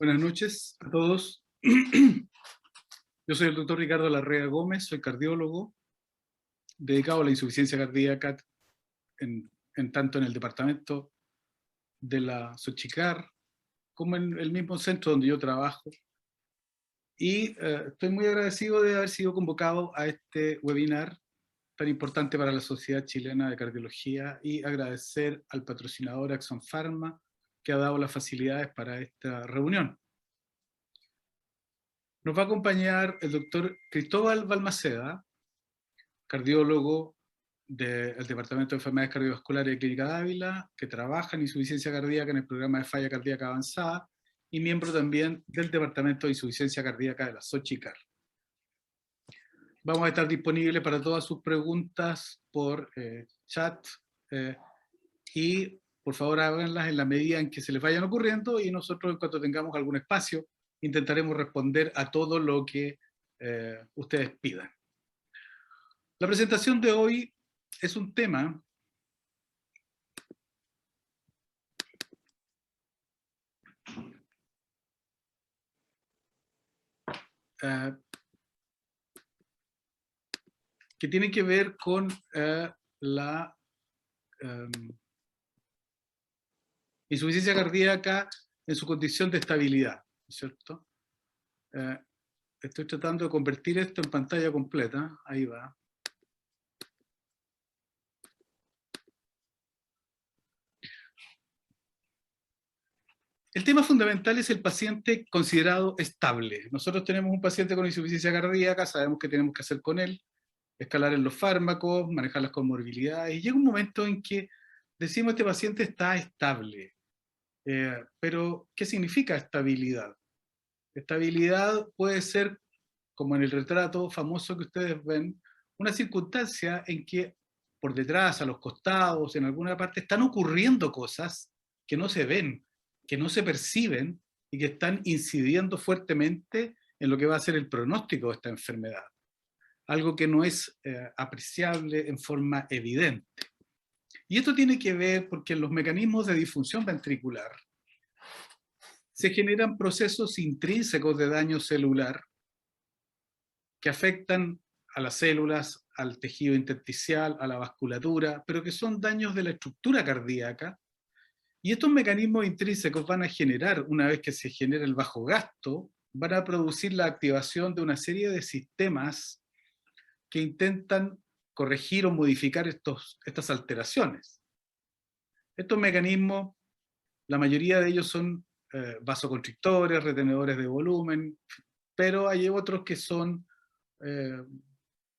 Buenas noches a todos. Yo soy el doctor Ricardo Larrea Gómez, soy cardiólogo, dedicado a la insuficiencia cardíaca tanto en el departamento de la Sochicar como en el mismo centro donde yo trabajo. Y estoy muy agradecido de haber sido convocado a este webinar tan importante para la Sociedad Chilena de Cardiología y agradecer al patrocinador Axon Pharma que ha dado las facilidades para esta reunión. Nos va a acompañar el doctor Cristóbal Balmaceda, cardiólogo del Departamento de Enfermedades Cardiovasculares de Clínica Dávila, que trabaja en insuficiencia cardíaca en el programa de falla cardíaca avanzada y miembro también del Departamento de Insuficiencia Cardíaca de la Sochicar. Vamos a estar disponibles para todas sus preguntas por chat y por favor háganlas en la medida en que se les vayan ocurriendo y nosotros, en cuanto tengamos algún espacio, intentaremos responder a todo lo que ustedes pidan. La presentación de hoy es un tema que tiene que ver con la insuficiencia cardíaca en su condición de estabilidad, ¿cierto? Estoy tratando de convertir esto en pantalla completa, ahí va. El tema fundamental es el paciente considerado estable. Nosotros tenemos un paciente con insuficiencia cardíaca, sabemos qué tenemos que hacer con él, escalar en los fármacos, manejar las comorbilidades, y llega un momento en que decimos este paciente está estable. Pero, ¿qué significa estabilidad? Estabilidad puede ser, como en el retrato famoso que ustedes ven, una circunstancia en que por detrás, a los costados, en alguna parte, están ocurriendo cosas que no se ven, que no se perciben y que están incidiendo fuertemente en lo que va a ser el pronóstico de esta enfermedad. Algo que no es apreciable en forma evidente. Y esto tiene que ver porque en los mecanismos de disfunción ventricular se generan procesos intrínsecos de daño celular que afectan a las células, al tejido intersticial, a la vasculatura, pero que son daños de la estructura cardíaca. Y estos mecanismos intrínsecos van a generar, una vez que se genera el bajo gasto, van a producir la activación de una serie de sistemas que intentan corregir o modificar estas alteraciones. Estos mecanismos, la mayoría de ellos son vasoconstrictores, retenedores de volumen, pero hay otros que son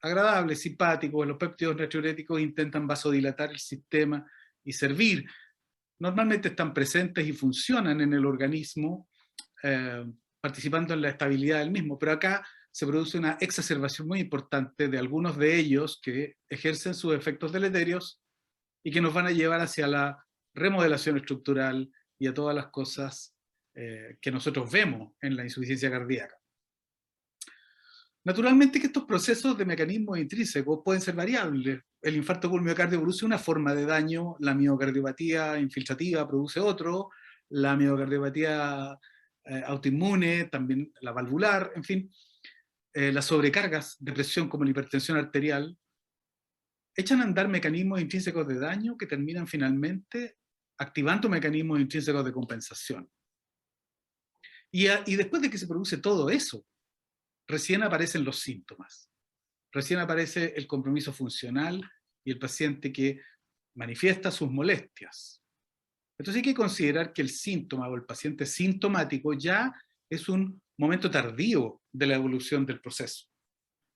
agradables, simpáticos. Los péptidos natriuréticos intentan vasodilatar el sistema y servir. Normalmente están presentes y funcionan en el organismo, participando en la estabilidad del mismo, pero acá se produce una exacerbación muy importante de algunos de ellos que ejercen sus efectos deleterios y que nos van a llevar hacia la remodelación estructural y a todas las cosas que nosotros vemos en la insuficiencia cardíaca. Naturalmente que estos procesos de mecanismos intrínsecos pueden ser variables. El infarto por miocardio produce una forma de daño, la miocardiopatía infiltrativa produce otro, la miocardiopatía autoinmune, también la valvular, en fin, las sobrecargas de presión como la hipertensión arterial, echan a andar mecanismos intrínsecos de daño que terminan finalmente activando mecanismos intrínsecos de compensación. Y después de que se produce todo eso, recién aparecen los síntomas. Recién aparece el compromiso funcional y el paciente que manifiesta sus molestias. Entonces hay que considerar que el síntoma o el paciente sintomático ya es un momento tardío de la evolución del proceso.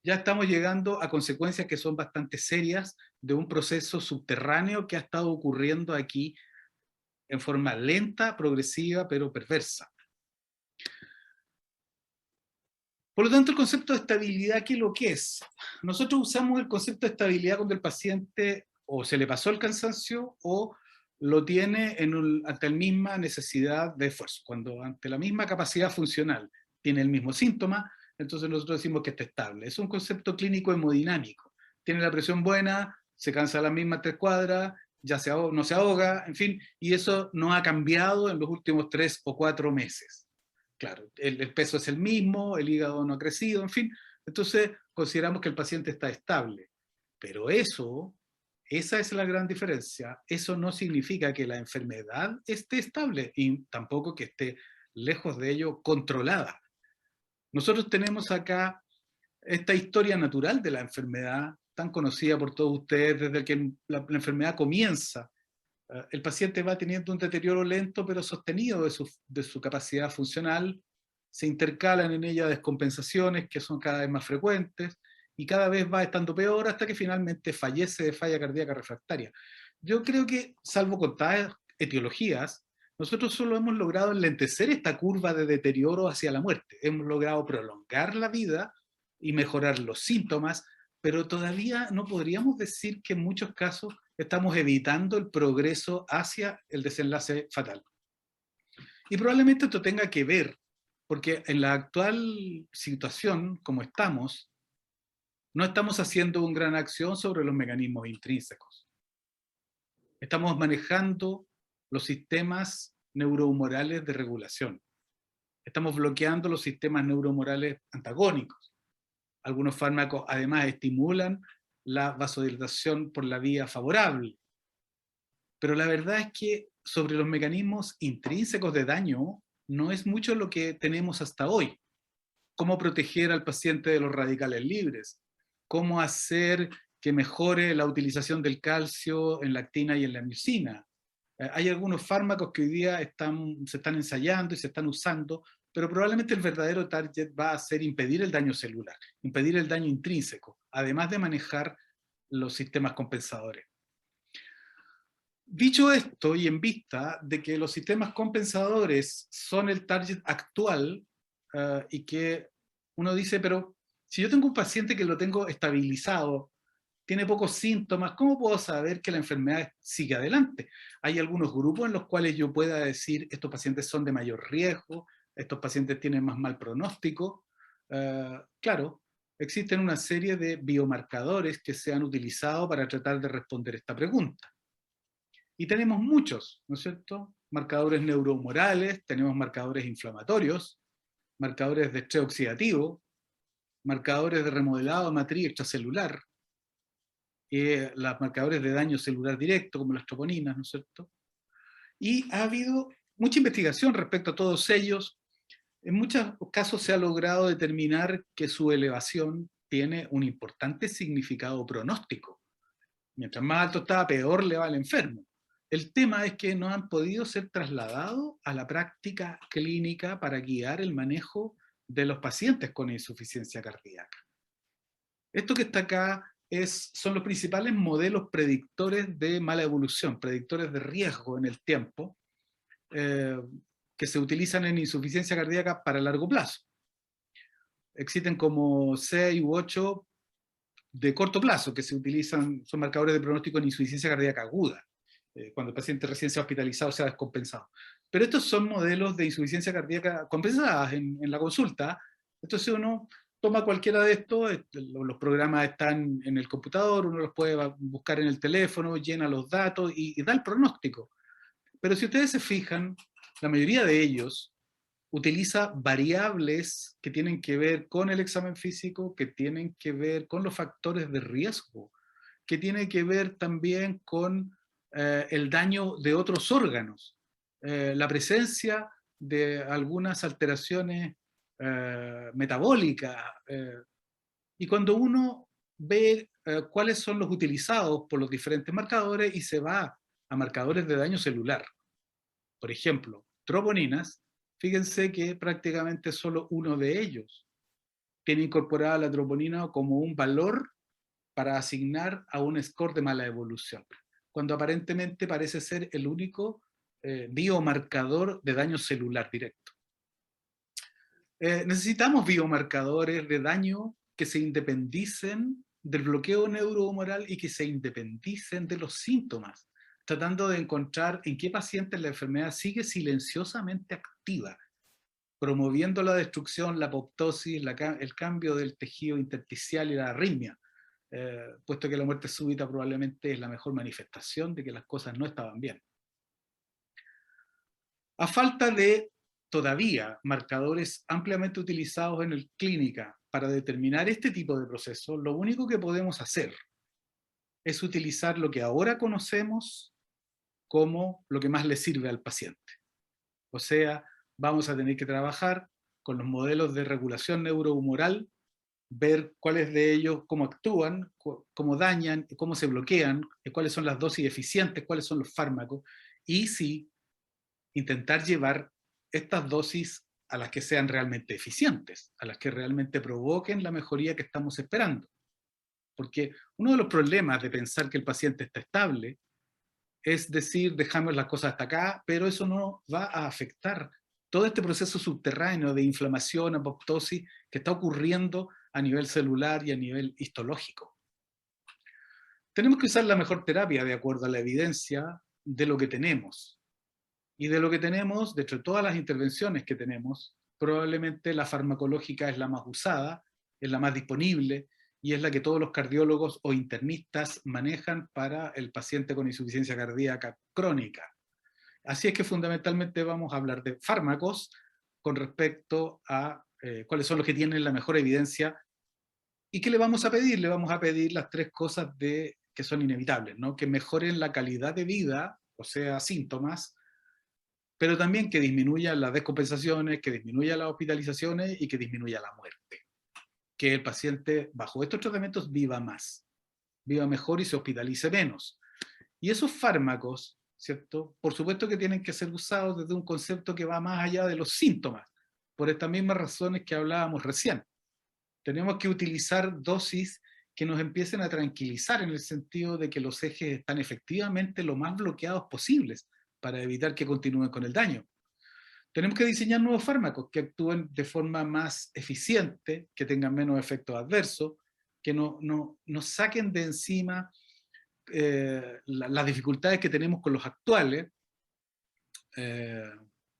Ya estamos llegando a consecuencias que son bastante serias de un proceso subterráneo que ha estado ocurriendo aquí en forma lenta, progresiva, pero perversa. Por lo tanto, el concepto de estabilidad, ¿qué es lo que es? Nosotros usamos el concepto de estabilidad cuando el paciente o se le pasó el cansancio o lo tiene ante la misma necesidad de esfuerzo. Cuando ante la misma capacidad funcional tiene el mismo síntoma, entonces nosotros decimos que está estable. Es un concepto clínico hemodinámico. Tiene la presión buena, se cansa a las mismas 3 cuadras, no se ahoga, en fin, y eso no ha cambiado en los últimos 3 o 4 meses. claro, el peso es el mismo, el hígado no ha crecido, en fin, entonces consideramos que el paciente está estable. Pero esa es la gran diferencia. Eso no significa que la enfermedad esté estable y tampoco que esté lejos de ello controlada. Nosotros tenemos acá esta historia natural de la enfermedad, tan conocida por todos ustedes desde que la enfermedad comienza. El paciente va teniendo un deterioro lento pero sostenido de su capacidad funcional, se intercalan en ella descompensaciones que son cada vez más frecuentes y cada vez va estando peor hasta que finalmente fallece de falla cardíaca refractaria. Yo creo que, salvo contadas etiologías, nosotros solo hemos logrado enlentecer esta curva de deterioro hacia la muerte. Hemos logrado prolongar la vida y mejorar los síntomas, pero todavía no podríamos decir que en muchos casos estamos evitando el progreso hacia el desenlace fatal. Y probablemente esto tenga que ver, porque en la actual situación, como estamos, no estamos haciendo una gran acción sobre los mecanismos intrínsecos. Estamos manejando los sistemas neurohumorales de regulación. Estamos bloqueando los sistemas neurohumorales antagónicos. Algunos fármacos además estimulan la vasodilatación por la vía favorable. Pero la verdad es que sobre los mecanismos intrínsecos de daño no es mucho lo que tenemos hasta hoy. Cómo proteger al paciente de los radicales libres, cómo hacer que mejore la utilización del calcio en la actina y en la miosina. Hay algunos fármacos que hoy día se están ensayando y se están usando, pero probablemente el verdadero target va a ser impedir el daño celular, impedir el daño intrínseco, además de manejar los sistemas compensadores. Dicho esto, y en vista de que los sistemas compensadores son el target actual, y que uno dice, pero si yo tengo un paciente que lo tengo estabilizado, tiene pocos síntomas, ¿cómo puedo saber que la enfermedad sigue adelante? Hay algunos grupos en los cuales yo pueda decir, estos pacientes son de mayor riesgo, estos pacientes tienen más mal pronóstico. Claro, existen una serie de biomarcadores que se han utilizado para tratar de responder esta pregunta. Y tenemos muchos, ¿no es cierto? Marcadores neurohumorales, tenemos marcadores inflamatorios, marcadores de estrés oxidativo, marcadores de remodelado de matriz extracelular, los marcadores de daño celular directo, como las troponinas, ¿no es cierto? Y ha habido mucha investigación respecto a todos ellos. En muchos casos se ha logrado determinar que su elevación tiene un importante significado pronóstico. Mientras más alto está, peor le va al enfermo. El tema es que no han podido ser trasladados a la práctica clínica para guiar el manejo de los pacientes con insuficiencia cardíaca. Esto que está acá son los principales modelos predictores de mala evolución, predictores de riesgo en el tiempo, que se utilizan en insuficiencia cardíaca para largo plazo. Existen como 6 u 8 de corto plazo que se utilizan, son marcadores de pronóstico en insuficiencia cardíaca aguda, cuando el paciente recién se ha hospitalizado o se ha descompensado. Pero estos son modelos de insuficiencia cardíaca compensadas en la consulta. Entonces uno toma cualquiera de estos, los programas están en el computador, uno los puede buscar en el teléfono, llena los datos y da el pronóstico. Pero si ustedes se fijan, la mayoría de ellos utiliza variables que tienen que ver con el examen físico, que tienen que ver con los factores de riesgo, que tienen que ver también con el daño de otros órganos, la presencia de algunas alteraciones metabólicas. Y cuando uno ve cuáles son los utilizados por los diferentes marcadores y se va a marcadores de daño celular, por ejemplo, troponinas, fíjense que prácticamente solo uno de ellos tiene incorporada la troponina como un valor para asignar a un score de mala evolución, cuando aparentemente parece ser el único biomarcador de daño celular directo. Necesitamos biomarcadores de daño que se independicen del bloqueo neurohumoral y que se independicen de los síntomas, tratando de encontrar en qué pacientes la enfermedad sigue silenciosamente activa, promoviendo la destrucción, la apoptosis, el cambio del tejido intersticial y la arritmia, puesto que la muerte súbita probablemente es la mejor manifestación de que las cosas no estaban bien. A falta de todavía marcadores ampliamente utilizados en el clínica para determinar este tipo de procesos, lo único que podemos hacer es utilizar lo que ahora conocemos como lo que más le sirve al paciente. O sea, vamos a tener que trabajar con los modelos de regulación neurohumoral, ver cuáles de ellos, cómo actúan, cómo dañan, cómo se bloquean, cuáles son las dosis eficientes, cuáles son los fármacos, y sí, intentar llevar estas dosis a las que sean realmente eficientes, a las que realmente provoquen la mejoría que estamos esperando. Porque uno de los problemas de pensar que el paciente está estable es decir, dejamos las cosas hasta acá, pero eso no va a afectar todo este proceso subterráneo de inflamación, apoptosis, que está ocurriendo a nivel celular y a nivel histológico. Tenemos que usar la mejor terapia de acuerdo a la evidencia de lo que tenemos. Y de lo que tenemos, de hecho, todas las intervenciones que tenemos, probablemente la farmacológica es la más usada, es la más disponible, y es la que todos los cardiólogos o internistas manejan para el paciente con insuficiencia cardíaca crónica. Así es que fundamentalmente vamos a hablar de fármacos con respecto a cuáles son los que tienen la mejor evidencia. ¿Y qué le vamos a pedir? Le vamos a pedir las tres cosas que son inevitables, ¿no? Que mejoren la calidad de vida, o sea, síntomas, pero también que disminuya las descompensaciones, que disminuya las hospitalizaciones y que disminuya la muerte. Que el paciente bajo estos tratamientos viva más, viva mejor y se hospitalice menos. Y esos fármacos, ¿cierto? Por supuesto que tienen que ser usados desde un concepto que va más allá de los síntomas, por estas mismas razones que hablábamos recién. Tenemos que utilizar dosis que nos empiecen a tranquilizar en el sentido de que los ejes están efectivamente lo más bloqueados posibles para evitar que continúen con el daño. Tenemos que diseñar nuevos fármacos que actúen de forma más eficiente, que tengan menos efectos adversos, que nos saquen de encima las dificultades que tenemos con los actuales,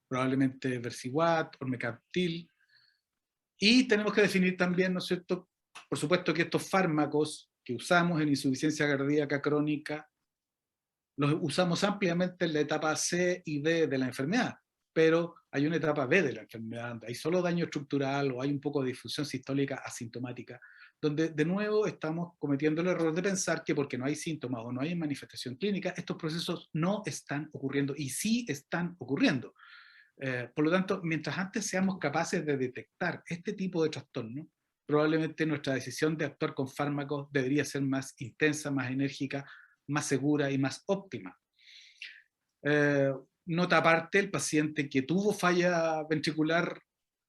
probablemente Versiguat, Ormecaptil, y tenemos que definir también, ¿no es cierto?, por supuesto que estos fármacos que usamos en insuficiencia cardíaca crónica los usamos ampliamente en la etapa C y D de la enfermedad, pero hay una etapa B de la enfermedad, donde hay solo daño estructural o hay un poco de difusión sistólica asintomática, donde de nuevo estamos cometiendo el error de pensar que porque no hay síntomas o no hay manifestación clínica, estos procesos no están ocurriendo, y sí están ocurriendo. Por lo tanto, mientras antes seamos capaces de detectar este tipo de trastorno, probablemente nuestra decisión de actuar con fármacos debería ser más intensa, más enérgica, más segura y más óptima. Nota aparte, el paciente que tuvo falla ventricular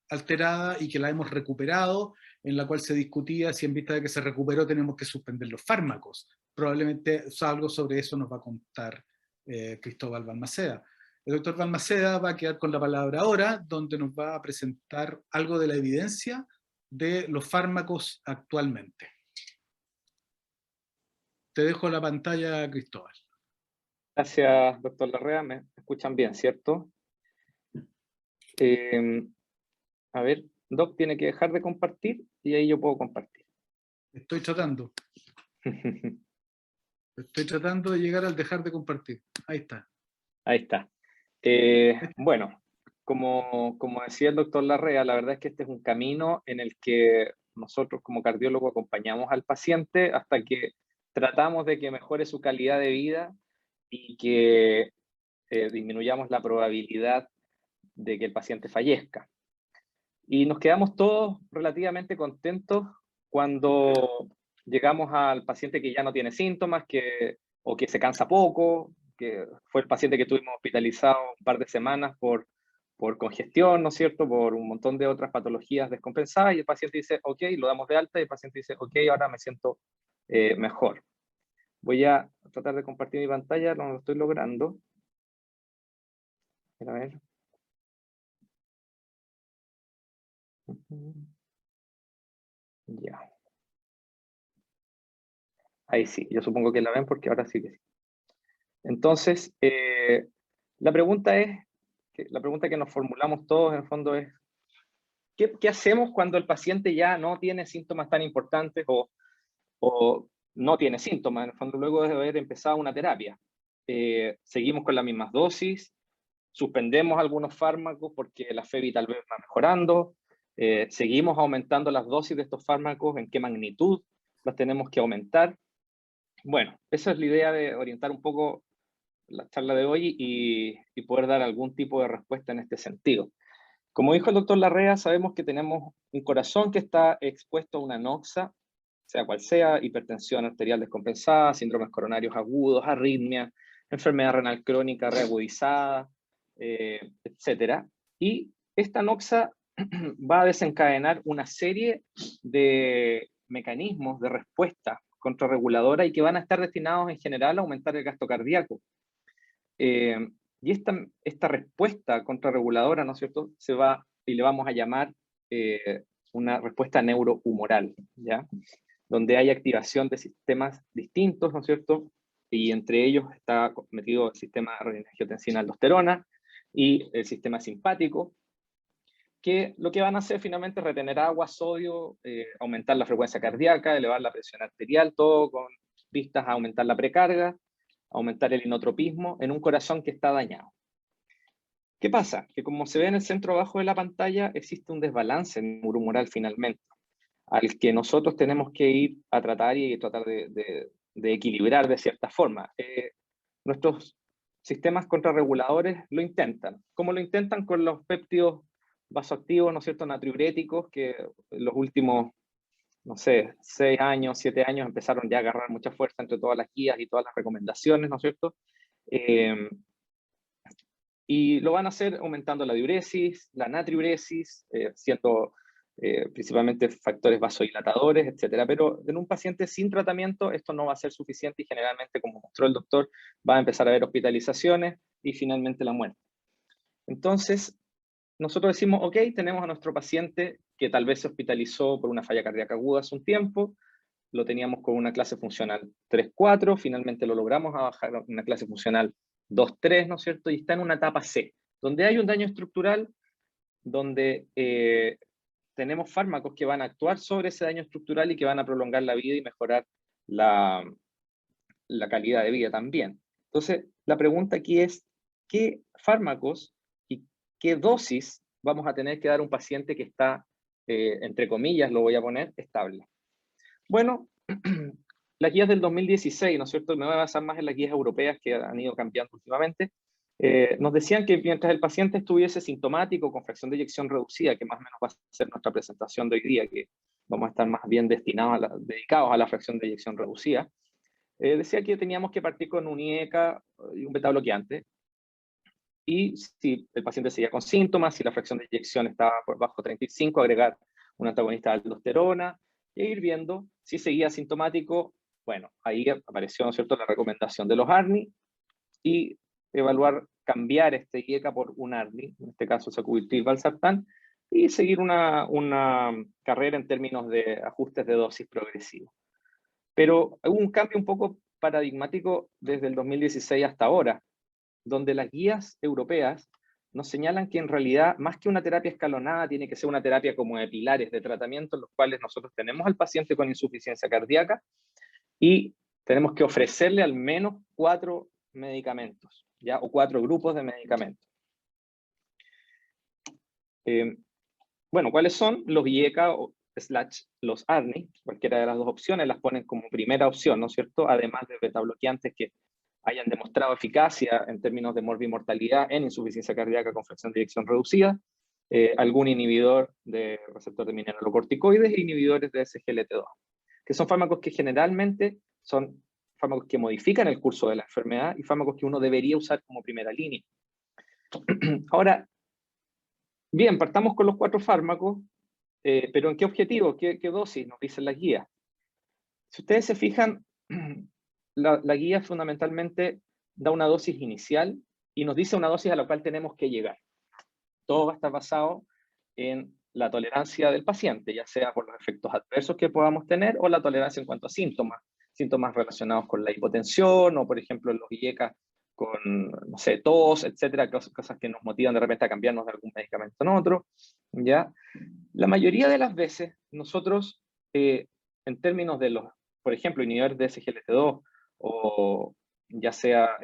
alterada y que la hemos recuperado, en la cual se discutía si en vista de que se recuperó tenemos que suspender los fármacos. Probablemente algo sobre eso nos va a contar Cristóbal Balmaceda. El doctor Balmaceda va a quedar con la palabra ahora, donde nos va a presentar algo de la evidencia de los fármacos actualmente. Te dejo la pantalla, Cristóbal. Gracias, doctor Larrea. Me escuchan bien, ¿cierto? A ver, Doc tiene que dejar de compartir y ahí yo puedo compartir. Estoy tratando. Estoy tratando de llegar al dejar de compartir. Ahí está. Ahí está. Bueno, como decía el doctor Larrea, la verdad es que este es un camino en el que nosotros como cardiólogos acompañamos al paciente hasta que tratamos de que mejore su calidad de vida y que disminuyamos la probabilidad de que el paciente fallezca. Y nos quedamos todos relativamente contentos cuando llegamos al paciente que ya no tiene síntomas, o que se cansa poco, que fue el paciente que tuvimos hospitalizado un par de semanas por congestión, ¿no es cierto?, por un montón de otras patologías descompensadas, y el paciente dice, ok, lo damos de alta, y el paciente dice, ok, ahora me siento mejor. Voy a tratar de compartir mi pantalla, no lo estoy logrando. A ver. Ya. Ahí sí, yo supongo que la ven porque ahora sí que sí. Entonces, la pregunta que nos formulamos todos en el fondo es, ¿qué hacemos cuando el paciente ya no tiene síntomas tan importantes o no tiene síntomas, en el fondo, luego de haber empezado una terapia? ¿Seguimos con las mismas dosis? suspendemos algunos fármacos porque la FEBI tal vez va mejorando, seguimos aumentando las dosis de estos fármacos, en qué magnitud las tenemos que aumentar. Bueno, esa es la idea de orientar un poco la charla de hoy y poder dar algún tipo de respuesta en este sentido. Como dijo el doctor Larrea, sabemos que tenemos un corazón que está expuesto a una noxa, sea cual sea, hipertensión arterial descompensada, síndromes coronarios agudos, arritmia, enfermedad renal crónica reagudizada, etc. Y esta noxa va a desencadenar una serie de mecanismos de respuesta contrarreguladora y que van a estar destinados en general a aumentar el gasto cardíaco. Y esta respuesta contrarreguladora, ¿no es cierto?, se va, y le vamos a llamar una respuesta neurohumoral, ¿ya?, donde hay activación de sistemas distintos, ¿no es cierto?, y entre ellos está metido el sistema renin-angiotensina-aldosterona y el sistema simpático, que lo que van a hacer finalmente es retener agua, sodio, aumentar la frecuencia cardíaca, elevar la presión arterial, todo con vistas a aumentar la precarga, aumentar el inotropismo en un corazón que está dañado. ¿Qué pasa? Que como se ve en el centro abajo de la pantalla, existe un desbalance neurohumoral finalmente, al que nosotros tenemos que ir a tratar y tratar de equilibrar de cierta forma. Nuestros sistemas contrarreguladores lo intentan. ¿Cómo lo intentan? Con los péptidos vasoactivos, ¿no es cierto?, natriuréticos, que en los últimos, no sé, 6 años, 7 años empezaron ya a agarrar mucha fuerza entre todas las guías y todas las recomendaciones, ¿no es cierto? Y lo van a hacer aumentando la diuresis, la natriuresis, siendo principalmente factores vasodilatadores, etcétera. Pero en un paciente sin tratamiento esto no va a ser suficiente y generalmente, como mostró el doctor, va a empezar a haber hospitalizaciones y finalmente la muerte. Entonces, nosotros decimos, ok, tenemos a nuestro paciente que tal vez se hospitalizó por una falla cardíaca aguda hace un tiempo, lo teníamos con una clase funcional 3-4, finalmente lo logramos a bajar a una clase funcional 2-3, ¿no es cierto? Y está en una etapa C, donde hay un daño estructural, donde tenemos fármacos que van a actuar sobre ese daño estructural y que van a prolongar la vida y mejorar la calidad de vida también. Entonces, la pregunta aquí es, ¿qué fármacos y qué dosis vamos a tener que dar a un paciente que está, entre comillas, lo voy a poner, estable? Bueno, las guías del 2016, ¿no es cierto?, me voy a basar más en las guías europeas que han ido cambiando últimamente, nos decían que mientras el paciente estuviese sintomático con fracción de eyección reducida, que más o menos va a ser nuestra presentación de hoy día, que vamos a estar más bien dedicados a la fracción de eyección reducida, decía que teníamos que partir con un IECA y un beta bloqueante, y si el paciente seguía con síntomas, si la fracción de eyección estaba por bajo 35, agregar un antagonista de aldosterona, y ir viendo si seguía sintomático. Bueno, ahí apareció, ¿no es cierto?, la recomendación de los ARNI, y evaluar, cambiar este IECA por un ARNI, en este caso sacubitril/valsartán, y seguir una carrera en términos de ajustes de dosis progresivo. Pero hubo un cambio un poco paradigmático desde el 2016 hasta ahora, donde las guías europeas nos señalan que en realidad, más que una terapia escalonada, tiene que ser una terapia como de pilares de tratamiento, en los cuales nosotros tenemos al paciente con insuficiencia cardíaca y tenemos que ofrecerle al menos 4 medicamentos, ¿ya? O 4 grupos de medicamentos. Bueno, ¿cuáles son? Los IECA o los ARNI, cualquiera de las dos opciones, las ponen como primera opción, ¿no es cierto? Además de betabloqueantes que hayan demostrado eficacia en términos de morbimortalidad en insuficiencia cardíaca con fracción de eyección reducida, algún inhibidor de receptor de mineralocorticoides e inhibidores de SGLT2, que son fármacos que generalmente son fármacos que modifican el curso de la enfermedad y fármacos que uno debería usar como primera línea. Ahora, bien, partamos con los 4 fármacos, pero ¿en qué objetivo? ¿Qué dosis nos dicen las guías? Si ustedes se fijan, la guía fundamentalmente da una dosis inicial y nos dice una dosis a la cual tenemos que llegar. Todo va a estar basado en la tolerancia del paciente, ya sea por los efectos adversos que podamos tener o la tolerancia en cuanto a síntomas relacionados con la hipotensión o, por ejemplo, en los IECA con, no sé, tos, etcétera, cosas que nos motivan de repente a cambiarnos de algún medicamento en otro, ¿ya? La mayoría de las veces, nosotros, en términos de los, por ejemplo, inhibidores de SGLT2 o ya sea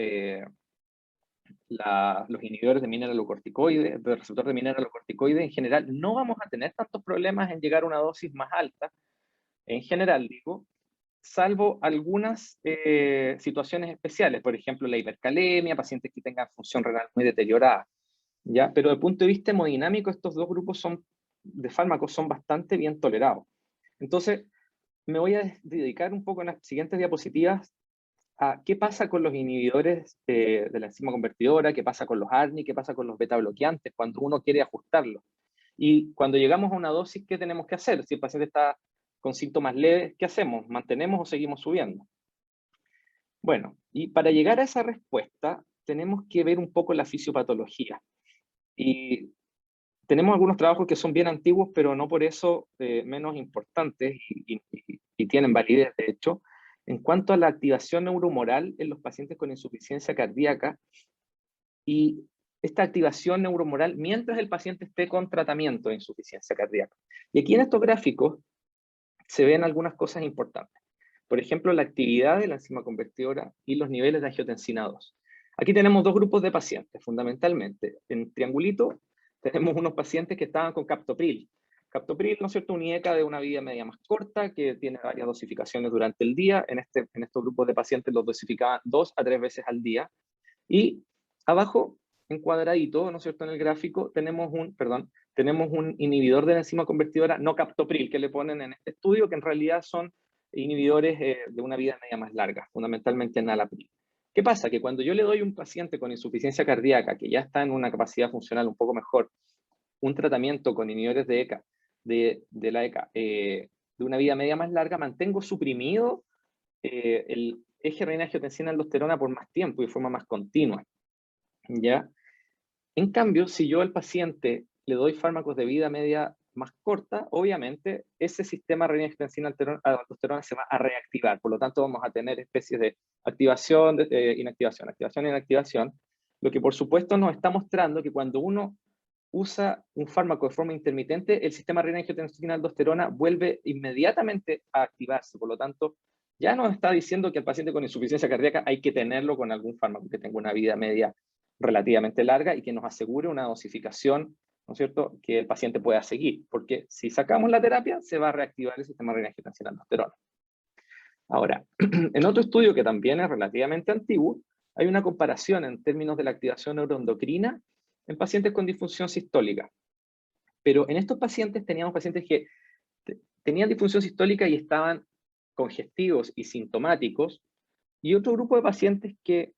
los inhibidores de mineralocorticoides, del receptor de mineralocorticoides, en general, no vamos a tener tantos problemas en llegar a una dosis más alta, en general, digo, salvo algunas situaciones especiales, por ejemplo, la hipercalemia, pacientes que tengan función renal muy deteriorada, ¿ya? Pero desde el punto de vista hemodinámico, estos dos grupos de fármacos son bastante bien tolerados. Entonces, me voy a dedicar un poco en las siguientes diapositivas a qué pasa con los inhibidores de la enzima convertidora, qué pasa con los ARNI, qué pasa con los beta bloqueantes cuando uno quiere ajustarlos. Y cuando llegamos a una dosis, ¿qué tenemos que hacer? Si el paciente está con síntomas leves, ¿qué hacemos? ¿Mantenemos o seguimos subiendo? Bueno, y para llegar a esa respuesta, tenemos que ver un poco la fisiopatología. Y tenemos algunos trabajos que son bien antiguos, pero no por eso menos importantes y tienen validez, de hecho, en cuanto a la activación neurohumoral en los pacientes con insuficiencia cardíaca y esta activación neurohumoral mientras el paciente esté con tratamiento de insuficiencia cardíaca. Y aquí en estos gráficos se ven algunas cosas importantes. Por ejemplo, la actividad de la enzima convertidora y los niveles de angiotensina 2. Aquí tenemos dos grupos de pacientes, fundamentalmente. En triangulito tenemos unos pacientes que estaban con captopril. Captopril, ¿no es cierto?, un IECA de una vida media más corta, que tiene varias dosificaciones durante el día. En estos grupos de pacientes los dosificaban 2 a 3 veces al día. Y abajo, en cuadradito, ¿no es cierto?, en el gráfico, tenemos un inhibidor de la enzima convertidora no captopril, que le ponen en este estudio, que en realidad son inhibidores de una vida media más larga, fundamentalmente enalapril. ¿Qué pasa? Que cuando yo le doy a un paciente con insuficiencia cardíaca, que ya está en una capacidad funcional un poco mejor, un tratamiento con inhibidores de ECA, de la ECA, de una vida media más larga, mantengo suprimido el eje renina-angiotensina-aldosterona por más tiempo y de forma más continua, ¿ya? En cambio, si yo al paciente le doy fármacos de vida media más corta, obviamente ese sistema renina-angiotensina-aldosterona se va a reactivar, por lo tanto vamos a tener especies de activación, inactivación, activación, inactivación, lo que por supuesto nos está mostrando que cuando uno usa un fármaco de forma intermitente, el sistema renina-angiotensina-aldosterona vuelve inmediatamente a activarse, por lo tanto ya nos está diciendo que al paciente con insuficiencia cardíaca hay que tenerlo con algún fármaco que tenga una vida media relativamente larga y que nos asegure una dosificación, ¿no es cierto?, que el paciente pueda seguir, porque si sacamos la terapia, se va a reactivar el sistema renina-angiotensina-aldosterona. Ahora, en otro estudio que también es relativamente antiguo, hay una comparación en términos de la activación neuroendocrina en pacientes con disfunción sistólica. Pero en estos pacientes teníamos pacientes que tenían disfunción sistólica y estaban congestivos y sintomáticos, y otro grupo de pacientes que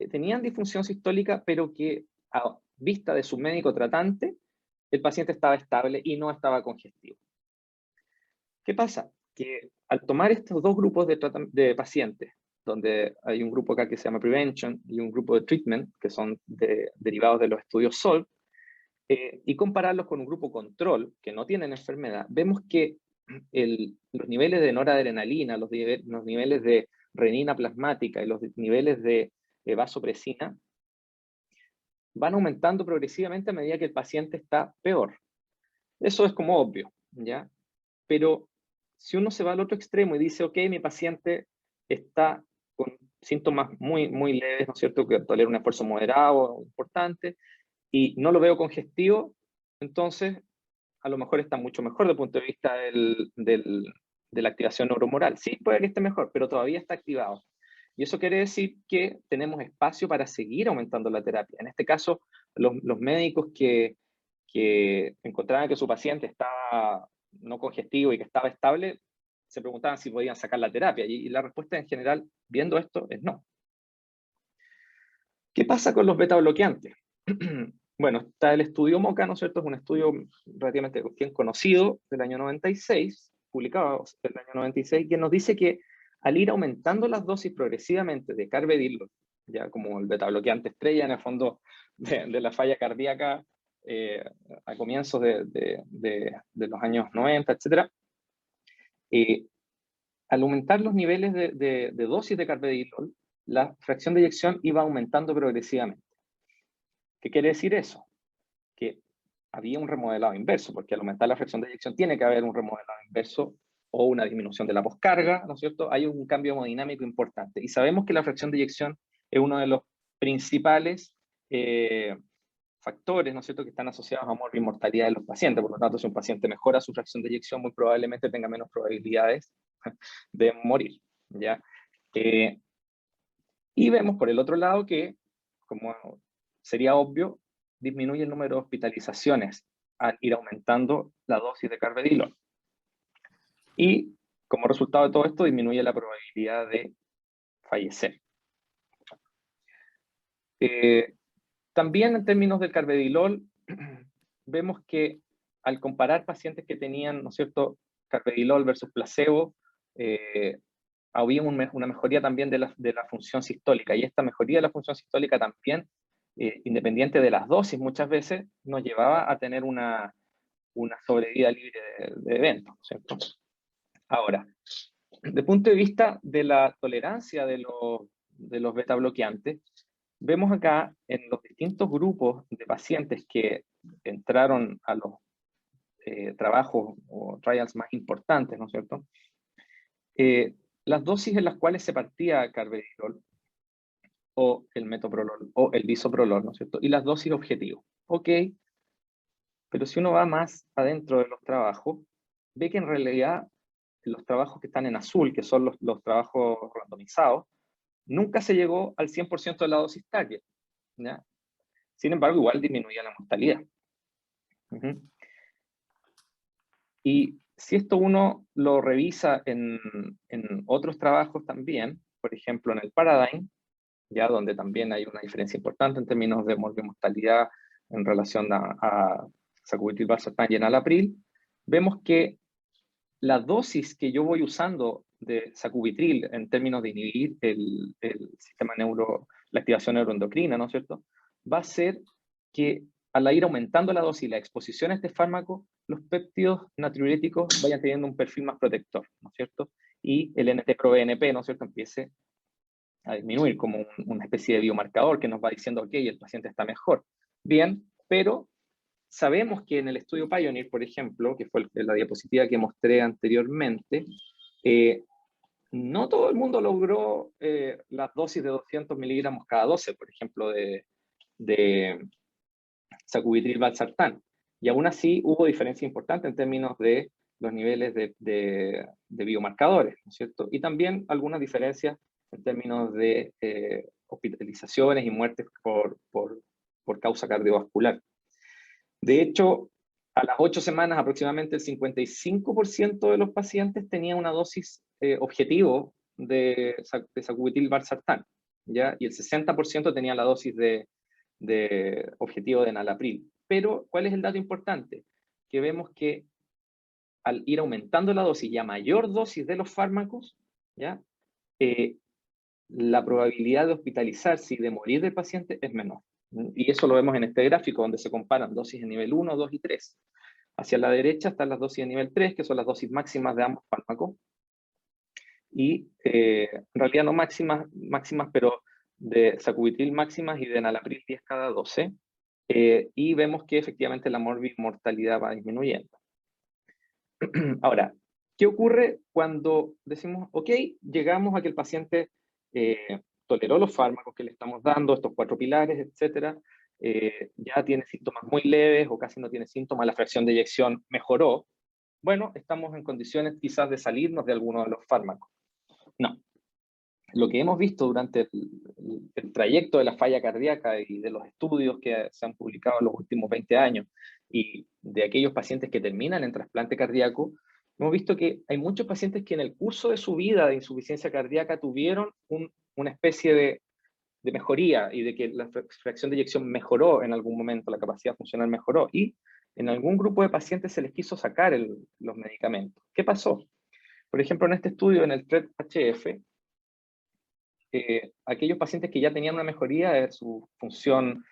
tenían disfunción sistólica, pero que a vista de su médico tratante, el paciente estaba estable y no estaba congestivo. ¿Qué pasa? Que al tomar estos dos grupos de pacientes, donde hay un grupo acá que se llama Prevention y un grupo de Treatment, que son derivados de los estudios SOLVE, y compararlos con un grupo control, que no tienen enfermedad, vemos que los niveles de noradrenalina, los niveles de renina plasmática y los niveles de vasopresina van aumentando progresivamente a medida que el paciente está peor. Eso es como obvio, ¿ya? Pero si uno se va al otro extremo y dice, ok, mi paciente está con síntomas muy, muy leves, ¿no es cierto?, que tolera un esfuerzo moderado o importante, y no lo veo congestivo, entonces a lo mejor está mucho mejor desde el punto de vista de la activación neurohumoral. Sí, puede que esté mejor, pero todavía está activado. Y eso quiere decir que tenemos espacio para seguir aumentando la terapia. En este caso, los médicos que encontraban que su paciente estaba no congestivo y que estaba estable, se preguntaban si podían sacar la terapia. Y la respuesta en general, viendo esto, es no. ¿Qué pasa con los beta bloqueantes? Bueno, está el estudio MOCA, ¿no es cierto? Es un estudio relativamente bien conocido del año 96, publicado en el año 96, que nos dice que al ir aumentando las dosis progresivamente de carvedilol, ya como el beta bloqueante estrella en el fondo de la falla cardíaca a comienzos de los años 90, etc., al aumentar los niveles de dosis de carvedilol, la fracción de eyección iba aumentando progresivamente. ¿Qué quiere decir eso? Que había un remodelado inverso, porque al aumentar la fracción de eyección tiene que haber un remodelado inverso o una disminución de la poscarga, ¿no es cierto? Hay un cambio hemodinámico importante. Y sabemos que la fracción de eyección es uno de los principales factores, ¿no es cierto?, que están asociados a mortalidad de los pacientes. Por lo tanto, si un paciente mejora su fracción de eyección, muy probablemente tenga menos probabilidades de morir, ¿ya? Y vemos por el otro lado que, como sería obvio, disminuye el número de hospitalizaciones al ir aumentando la dosis de carvedilol. Y como resultado de todo esto, disminuye la probabilidad de fallecer. También en términos del carvedilol, vemos que al comparar pacientes que tenían, ¿no es cierto?, carvedilol versus placebo, había una mejoría también de la función sistólica, y esta mejoría de la función sistólica también, independiente de las dosis, muchas veces nos llevaba a tener una sobrevida libre de eventos, ¿no es cierto? Ahora, desde el punto de vista de la tolerancia de los beta bloqueantes, vemos acá en los distintos grupos de pacientes que entraron a los trabajos o trials más importantes, ¿no es cierto? Las dosis en las cuales se partía carvedilol, o el metoprolol, o el bisoprolol, ¿no es cierto? Y las dosis objetivo. Ok, pero si uno va más adentro de los trabajos, ve que en realidad los trabajos que están en azul, que son los trabajos randomizados, nunca se llegó al 100% de la dosis target, ¿ya? Sin embargo, igual disminuía la mortalidad. Y si esto uno lo revisa en otros trabajos también, por ejemplo en el Paradigm, ya donde también hay una diferencia importante en términos de mortalidad en relación a sacubitril/valsartán y enalapril, vemos que la dosis que yo voy usando de sacubitril en términos de inhibir el sistema la activación neuroendocrina, ¿no es cierto?, va a ser que al ir aumentando la dosis y la exposición a este fármaco, los péptidos natriuréticos vayan teniendo un perfil más protector, ¿no es cierto? Y el NT-proBNP, ¿no es cierto?, empiece a disminuir como una especie de biomarcador que nos va diciendo, ok, el paciente está mejor. Bien, pero sabemos que en el estudio Pioneer, por ejemplo, que fue la diapositiva que mostré anteriormente, no todo el mundo logró las dosis de 200 miligramos cada 12, por ejemplo, de sacubitril/valsartán. Y aún así hubo diferencia importante en términos de los niveles de biomarcadores, ¿no es cierto? Y también algunas diferencias en términos de hospitalizaciones y muertes por causa cardiovascular. De hecho, a las 8 semanas aproximadamente el 55% de los pacientes tenía una dosis objetivo de sacubitril/valsartán, ¿ya? Y el 60% tenía la dosis de objetivo de enalapril. Pero, ¿cuál es el dato importante? Que vemos que al ir aumentando la dosis y a mayor dosis de los fármacos, ¿ya? La probabilidad de hospitalizarse y de morir del paciente es menor. Y eso lo vemos en este gráfico, donde se comparan dosis de nivel 1, 2 y 3. Hacia la derecha están las dosis de nivel 3, que son las dosis máximas de ambos fármacos. Y en realidad no máximas, pero de sacubitril máximas y de enalapril 10 cada 12. Y vemos que efectivamente la mortalidad va disminuyendo. Ahora, ¿qué ocurre cuando decimos, ok, llegamos a que el paciente toleró los fármacos que le estamos dando, estos 4 pilares, etcétera, ya tiene síntomas muy leves o casi no tiene síntomas, la fracción de eyección mejoró? Bueno, estamos en condiciones quizás de salirnos de alguno de los fármacos. No. Lo que hemos visto durante el trayecto de la falla cardíaca y de los estudios que se han publicado en los últimos 20 años y de aquellos pacientes que terminan en trasplante cardíaco, hemos visto que hay muchos pacientes que en el curso de su vida de insuficiencia cardíaca tuvieron una especie de mejoría y de que la fracción de eyección mejoró en algún momento, la capacidad funcional mejoró, y en algún grupo de pacientes se les quiso sacar los medicamentos. ¿Qué pasó? Por ejemplo, en este estudio, en el TREAT-HF, aquellos pacientes que ya tenían una mejoría de su función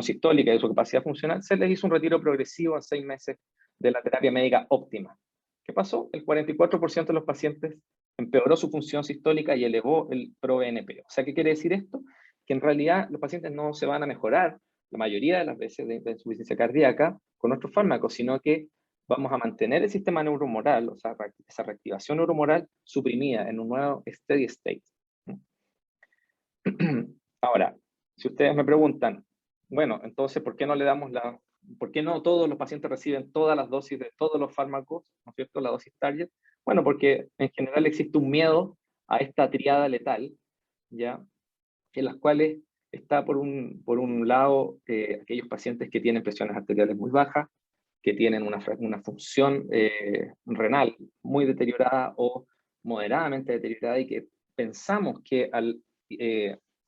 sistólica y de su capacidad funcional, se les hizo un retiro progresivo en 6 meses de la terapia médica óptima. ¿Qué pasó? El 44% de los pacientes empeoró su función sistólica y elevó el ProBNP. O sea, ¿qué quiere decir esto? Que en realidad los pacientes no se van a mejorar la mayoría de las veces de insuficiencia cardíaca con nuestros fármacos, sino que vamos a mantener el sistema neurohumoral, o sea, esa reactivación neurohumoral suprimida en un nuevo steady state. Ahora, si ustedes me preguntan, bueno, entonces, ¿por qué no le damos por qué no todos los pacientes reciben todas las dosis de todos los fármacos, ¿no es cierto?, la dosis target? Bueno, porque en general existe un miedo a esta triada letal, ¿ya?, en las cuales está por un lado aquellos pacientes que tienen presiones arteriales muy bajas, que tienen una función renal muy deteriorada o moderadamente deteriorada, y que pensamos que al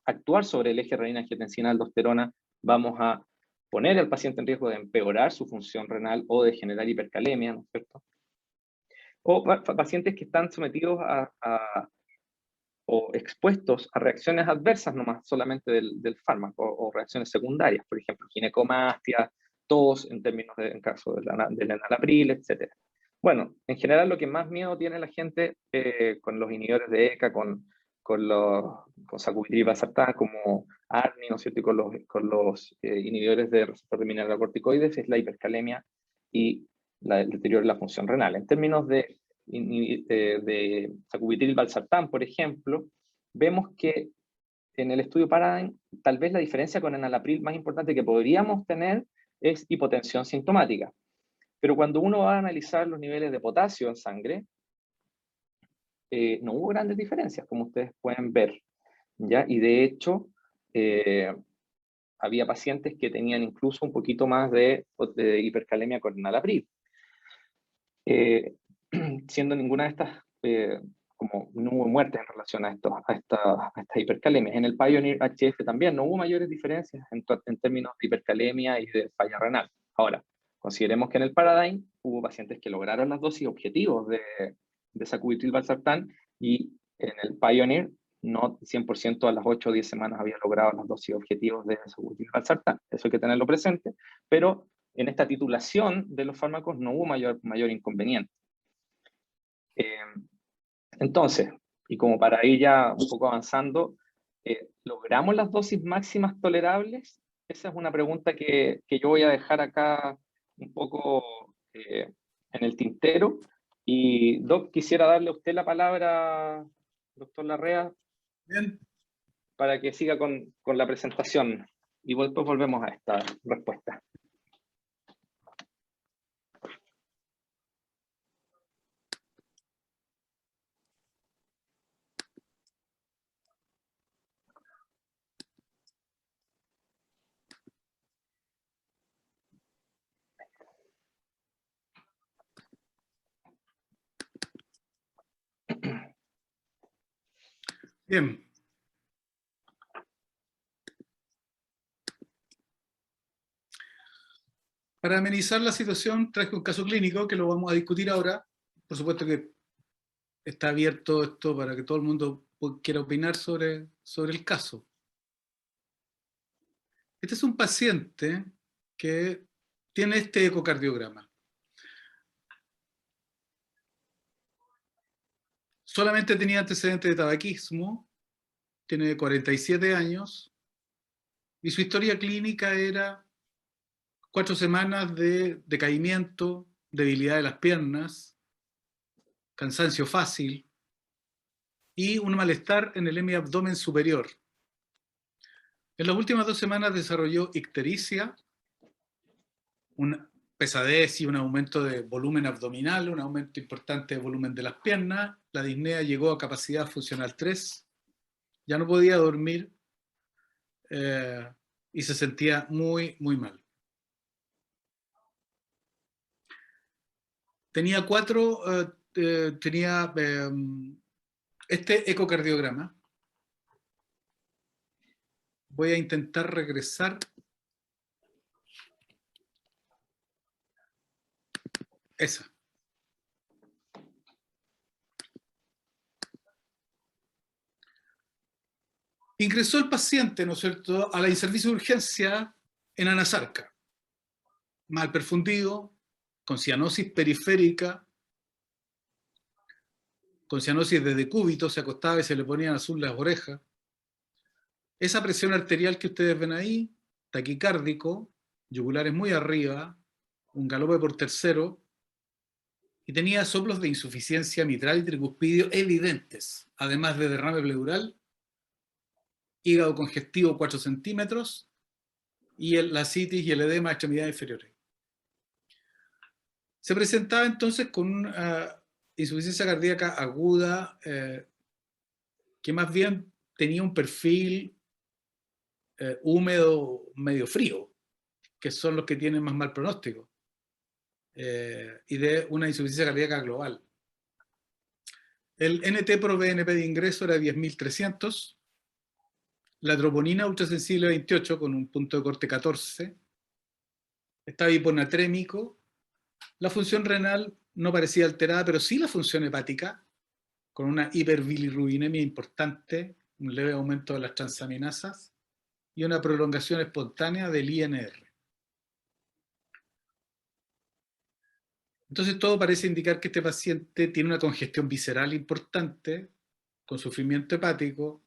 actuar sobre el eje renina-angiotensina-aldosterona vamos a poner al paciente en riesgo de empeorar su función renal o de generar hipercalemia, ¿no es cierto? O pacientes que están sometidos o expuestos a reacciones adversas nomás solamente del fármaco, o reacciones secundarias, por ejemplo, ginecomastia, tos en caso del enalapril, etc. Bueno, en general lo que más miedo tiene la gente con los inhibidores de ECA, con sacubitril y valsartán, como ARNI, ¿no es cierto?, y con los inhibidores de receptor de mineralocorticoides, es la hipercalemia y el deterioro de la función renal. En términos de sacubitril valsartán, por ejemplo, vemos que en el estudio Paradigm, tal vez la diferencia con enalapril más importante que podríamos tener es hipotensión sintomática. Pero cuando uno va a analizar los niveles de potasio en sangre, no hubo grandes diferencias, como ustedes pueden ver, ¿ya? Y de hecho, había pacientes que tenían incluso un poquito más de hipercalemia con enalapril. Siendo ninguna de estas, como no hubo muertes en relación a estas hipercalemias. En el Pioneer HF también no hubo mayores diferencias en términos de hipercalemia y de falla renal. Ahora, consideremos que en el Paradigm hubo pacientes que lograron las dosis objetivos de sacubitril valsartán, y en el Pioneer no 100% a las 8 o 10 semanas había logrado las dosis objetivos de sacubitril valsartán. Eso hay que tenerlo presente, pero en esta titulación de los fármacos no hubo mayor inconveniente. Entonces, y como para ir ya un poco avanzando, ¿logramos las dosis máximas tolerables? Esa es una pregunta que yo voy a dejar acá un poco en el tintero. Y Doc, quisiera darle a usted la palabra, doctor Larrea, Bien. para que siga con la presentación. Y después volvemos a esta respuesta. Bien. Para amenizar la situación, traje un caso clínico que lo vamos a discutir ahora. Por supuesto que está abierto esto para que todo el mundo quiera opinar sobre el caso. Este es un paciente que tiene este ecocardiograma. Solamente tenía antecedentes de tabaquismo, tiene 47 años, y su historia clínica era 4 semanas de decaimiento, debilidad de las piernas, cansancio fácil y un malestar en el hemiabdomen superior. En las últimas 2 semanas desarrolló ictericia, una pesadez y un aumento de volumen abdominal, un aumento importante de volumen de las piernas. La disnea llegó a capacidad funcional 3, ya no podía dormir y se sentía muy, muy mal. Tenía este ecocardiograma. Voy a intentar regresar. Esa. Ingresó el paciente, ¿no es cierto?, a la servicio de urgencia en Anasarca. Mal perfundido, con cianosis periférica, con cianosis de decúbito, se acostaba y se le ponían azul las orejas. Esa presión arterial que ustedes ven ahí, taquicárdico, yugulares muy arriba, un galope por tercero, y tenía soplos de insuficiencia mitral y tricuspidio evidentes, además de derrame pleural hígado congestivo 4 centímetros, y la ascitis y el edema de extremidades inferiores. Se presentaba entonces con una insuficiencia cardíaca aguda, que más bien tenía un perfil húmedo medio frío, que son los que tienen más mal pronóstico, y de una insuficiencia cardíaca global. El NT-proBNP de ingreso era 10.300, la troponina ultrasensible 28 con un punto de corte 14, estaba hiponatrémico, la función renal no parecía alterada, pero sí la función hepática, con una hiperbilirrubinemia importante, un leve aumento de las transaminasas y una prolongación espontánea del INR. Entonces todo parece indicar que este paciente tiene una congestión visceral importante, con sufrimiento hepático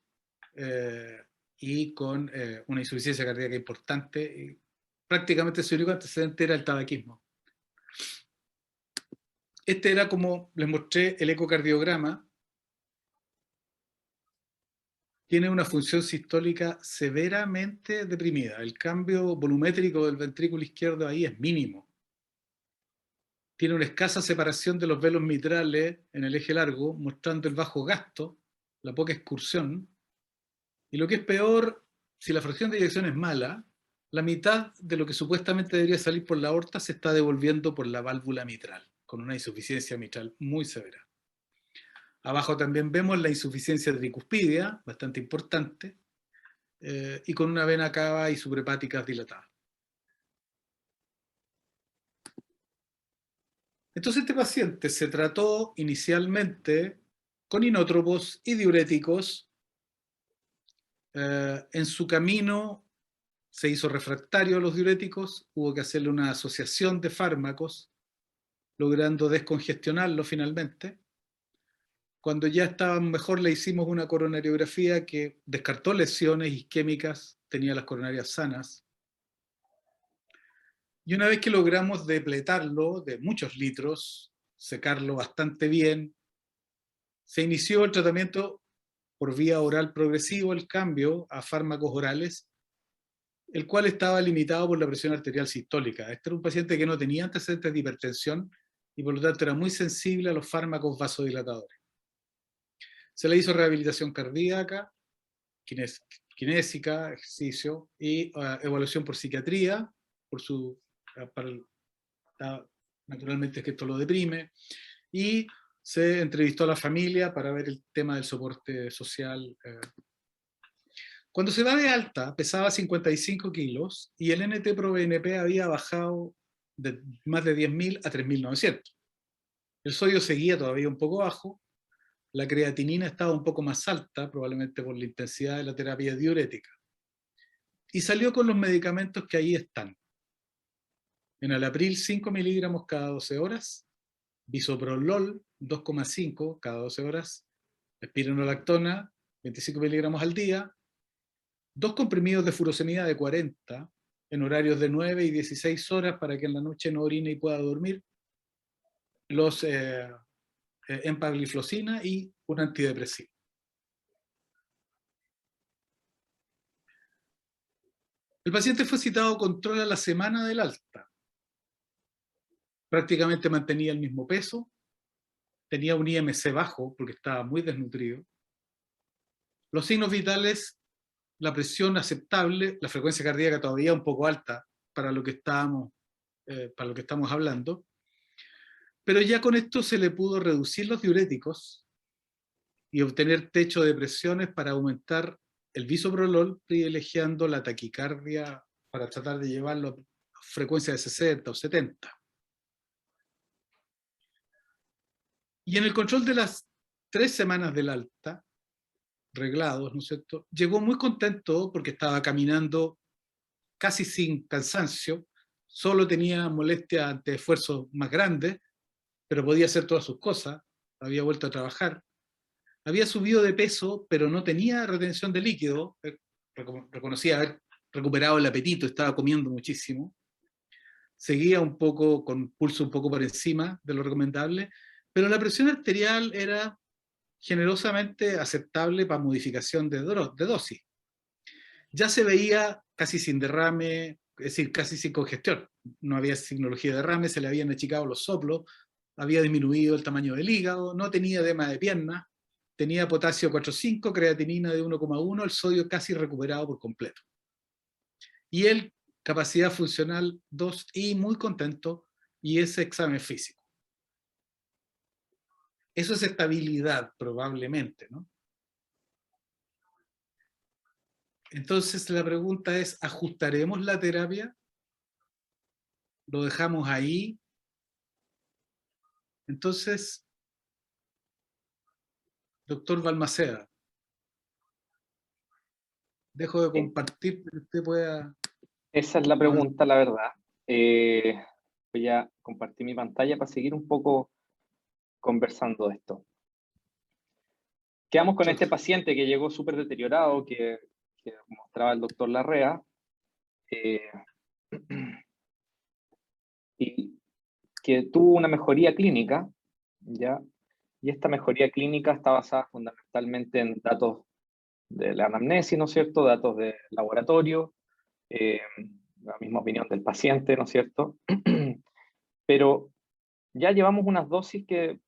y con una insuficiencia cardíaca importante. Y prácticamente su único antecedente era el tabaquismo. Este era, como les mostré, el ecocardiograma. Tiene una función sistólica severamente deprimida. El cambio volumétrico del ventrículo izquierdo ahí es mínimo. Tiene una escasa separación de los velos mitrales en el eje largo, mostrando el bajo gasto, la poca excursión. Y lo que es peor, si la fracción de eyección es mala, la mitad de lo que supuestamente debería salir por la aorta se está devolviendo por la válvula mitral, con una insuficiencia mitral muy severa. Abajo también vemos la insuficiencia tricuspidia, bastante importante, y con una vena cava y suprahepáticas dilatadas. Entonces este paciente se trató inicialmente con inótropos y diuréticos. En su camino se hizo refractario a los diuréticos, hubo que hacerle una asociación de fármacos, logrando descongestionarlo finalmente. Cuando ya estaban mejor le hicimos una coronariografía que descartó lesiones isquémicas, tenía las coronarias sanas. Y una vez que logramos depletarlo de muchos litros, secarlo bastante bien, se inició el tratamiento por vía oral progresivo, el cambio a fármacos orales, el cual estaba limitado por la presión arterial sistólica. Este era un paciente que no tenía antecedentes de hipertensión y por lo tanto era muy sensible a los fármacos vasodilatadores. Se le hizo rehabilitación cardíaca, kinésica, ejercicio y evaluación por psiquiatría, por su, naturalmente es que esto lo deprime, y se entrevistó a la familia para ver el tema del soporte social. Cuando se da de alta, pesaba 55 kilos y el NT-proBNP había bajado de más de 10.000 a 3.900. El sodio seguía todavía un poco bajo, la creatinina estaba un poco más alta, probablemente por la intensidad de la terapia diurética. Y salió con los medicamentos que ahí están. Enalapril 5 miligramos cada 12 horas, bisoprolol 2,5 cada 12 horas, espironolactona 25 miligramos al día, 2 comprimidos de furosemida de 40 en horarios de 9 y 16 horas para que en la noche no orine y pueda dormir, los empagliflozina y un antidepresivo. El paciente fue citado a control a la semana del alta. Prácticamente mantenía el mismo peso, tenía un IMC bajo porque estaba muy desnutrido. Los signos vitales, la presión aceptable, la frecuencia cardíaca todavía un poco alta para lo que estamos hablando, pero ya con esto se le pudo reducir los diuréticos y obtener techo de presiones para aumentar el bisoprolol, privilegiando la taquicardia para tratar de llevarlo a frecuencia de 60 o 70. Y en el control de las 3 semanas del alta, reglados, ¿no es cierto?, llegó muy contento porque estaba caminando casi sin cansancio, solo tenía molestia ante esfuerzos más grandes, pero podía hacer todas sus cosas, había vuelto a trabajar, había subido de peso, pero no tenía retención de líquido, reconocía haber recuperado el apetito, estaba comiendo muchísimo, seguía un poco con pulso un poco por encima de lo recomendable, pero la presión arterial era generosamente aceptable para modificación de dosis. ya se veía casi sin derrame, es decir, casi sin congestión. No había signología de derrame, se le habían achicado los soplos, había disminuido el tamaño del hígado, no tenía edema de pierna, tenía potasio 4,5, creatinina de 1,1, el sodio casi recuperado por completo. Y él, capacidad funcional 2 y muy contento, y ese examen físico. Eso es estabilidad, probablemente, ¿no? Entonces la pregunta es, ¿ajustaremos la terapia? ¿Lo dejamos ahí? Entonces, doctor Balmaceda, dejo de Sí, compartir para que usted pueda esa es la hablar. pregunta, la verdad. Voy a compartir mi pantalla para seguir un poco conversando de esto. Quedamos con este paciente que llegó súper deteriorado, que mostraba el doctor Larrea, eh, y que tuvo una mejoría clínica, ¿ya? Y esta mejoría clínica está basada fundamentalmente en datos de la anamnesis, ¿no es cierto? Datos de laboratorio, la misma opinión del paciente, ¿no es cierto? Pero ya llevamos unas dosis que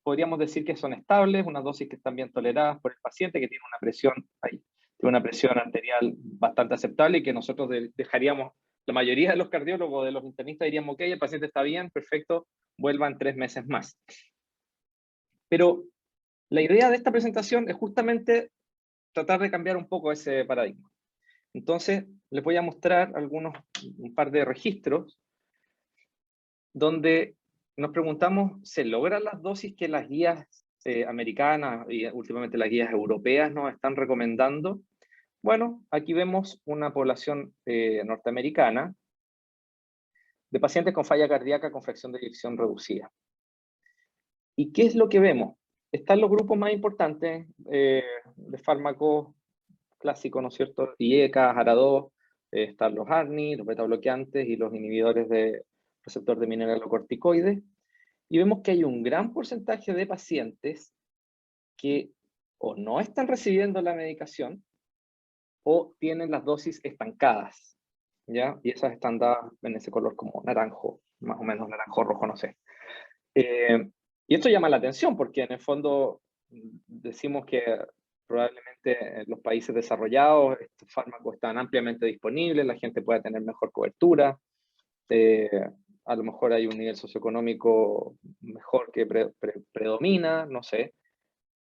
podríamos decir que son estables, unas dosis que están bien toleradas por el paciente, que tiene una presión, tiene una presión arterial bastante aceptable y que nosotros dejaríamos, la mayoría de los cardiólogos, de los internistas diríamos, ok, el paciente está bien, perfecto, vuelva en 3 meses más. Pero la idea de esta presentación es justamente tratar de cambiar un poco ese paradigma. Entonces, les voy a mostrar un par de registros donde nos preguntamos, ¿se logran las dosis que las guías americanas y últimamente las guías europeas nos están recomendando? Bueno, aquí vemos una población norteamericana de pacientes con falla cardíaca con fracción de eyección reducida. ¿Y qué es lo que vemos? Están los grupos más importantes de fármacos clásicos, ¿no es cierto? IECA, ARA2, están los ARNI, los beta bloqueantes y los inhibidores de receptor de mineralocorticoides. Y vemos que hay un gran porcentaje de pacientes que o no están recibiendo la medicación o tienen las dosis estancadas, ¿ya? Y esas están dadas en ese color como naranjo, más o menos naranjo rojo, no sé. Y esto llama la atención porque en el fondo decimos que probablemente en los países desarrollados estos fármacos están ampliamente disponibles, la gente puede tener mejor cobertura, a lo mejor hay un nivel socioeconómico mejor que predomina, no sé.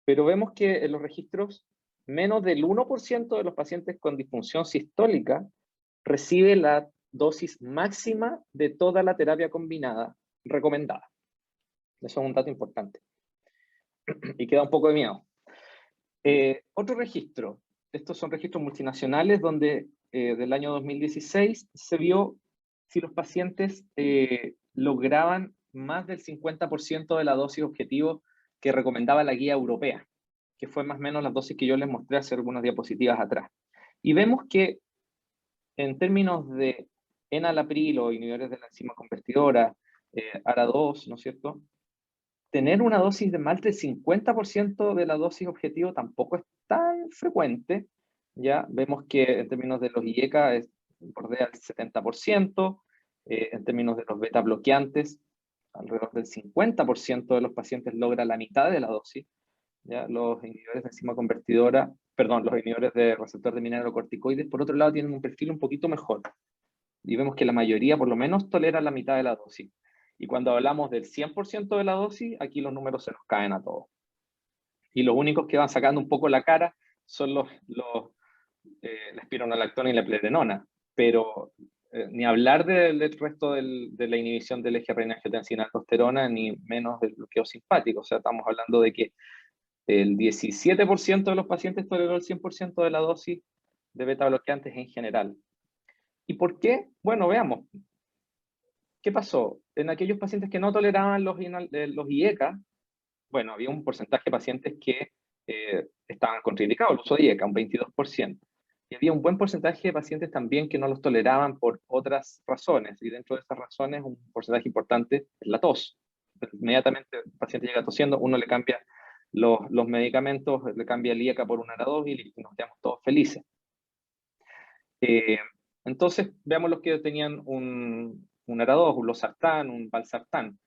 Pero vemos que en los registros menos del 1% de los pacientes con disfunción sistólica recibe la dosis máxima de toda la terapia combinada recomendada. Eso es un dato importante. Y queda un poco de miedo. Otro registro. Estos son registros multinacionales donde del año 2016 se vio si los pacientes lograban más del 50% de la dosis objetivo que recomendaba la guía europea, que fue más o menos las dosis que yo les mostré hace algunas diapositivas atrás. Y vemos que en términos de enalapril o inhibidores de la enzima convertidora, ARA2, ¿no es cierto? Tener una dosis de más del 50% de la dosis objetivo tampoco es tan frecuente. Ya vemos que en términos de los IECA bordea el 70%, en términos de los beta bloqueantes, alrededor del 50% de los pacientes logra la mitad de la dosis. ¿Ya? Los inhibidores de enzima convertidora, perdón, los inhibidores de receptor de mineralocorticoides, por otro lado, tienen un perfil un poquito mejor. Y vemos que la mayoría, por lo menos, tolera la mitad de la dosis. Y cuando hablamos del 100% de la dosis, aquí los números se nos caen a todos. Y los únicos que van sacando un poco la cara son la espironolactona y la eplerenona. Pero ni hablar del resto de la inhibición del eje renina-angiotensina-aldosterona, ni menos del bloqueo simpático. O sea, estamos hablando de que el 17% de los pacientes toleró el 100% de la dosis de beta bloqueantes en general. ¿Y por qué? Bueno, veamos. ¿Qué pasó? En aquellos pacientes que no toleraban los IECA, bueno, había un porcentaje de pacientes que estaban contraindicados el uso de IECA, un 22%. Y había un buen porcentaje de pacientes también que no los toleraban por otras razones. Y dentro de esas razones, un porcentaje importante es la tos. Inmediatamente el paciente llega tosiendo, uno le cambia los medicamentos, le cambia el IECA por un ARA2 y nos quedamos todos felices. Entonces, veamos los que tenían un ARA2, un losartán, un valsartán.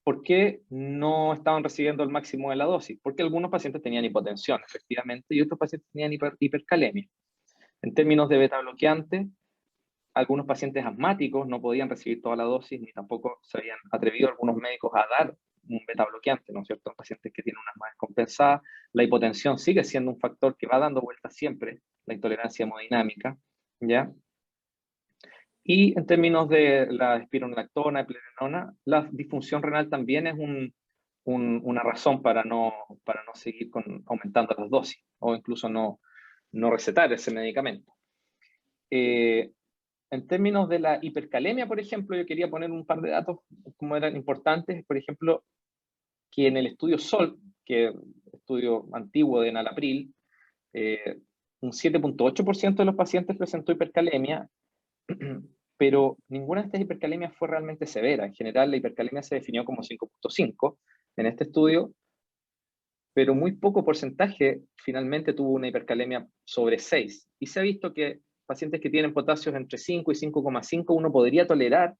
¿Por qué no estaban recibiendo el máximo de la dosis? Porque algunos pacientes tenían hipotensión, efectivamente, y otros pacientes tenían hipercalemia. En términos de beta bloqueante, algunos pacientes asmáticos no podían recibir toda la dosis, ni tampoco se habían atrevido algunos médicos a dar un beta bloqueante, ¿no es cierto? En pacientes que tienen una asma descompensada, la hipotensión sigue siendo un factor que va dando vueltas siempre, la intolerancia hemodinámica, ¿ya? Y en términos de la espironolactona, eplerenona, la disfunción renal también es una razón para no seguir aumentando las dosis, o incluso no recetar ese medicamento. En términos de la hipercalemia, por ejemplo, yo quería poner un par de datos como eran importantes. Por ejemplo, que en el estudio SOL, que es un estudio antiguo de enalapril, un 7.8% de los pacientes presentó hipercalemia, pero ninguna de estas hipercalemias fue realmente severa. En general, la hipercalemia se definió como 5.5 en este estudio, pero muy poco porcentaje finalmente tuvo una hipercalemia sobre 6. Y se ha visto que pacientes que tienen potasios entre 5 y 5,5, uno podría tolerar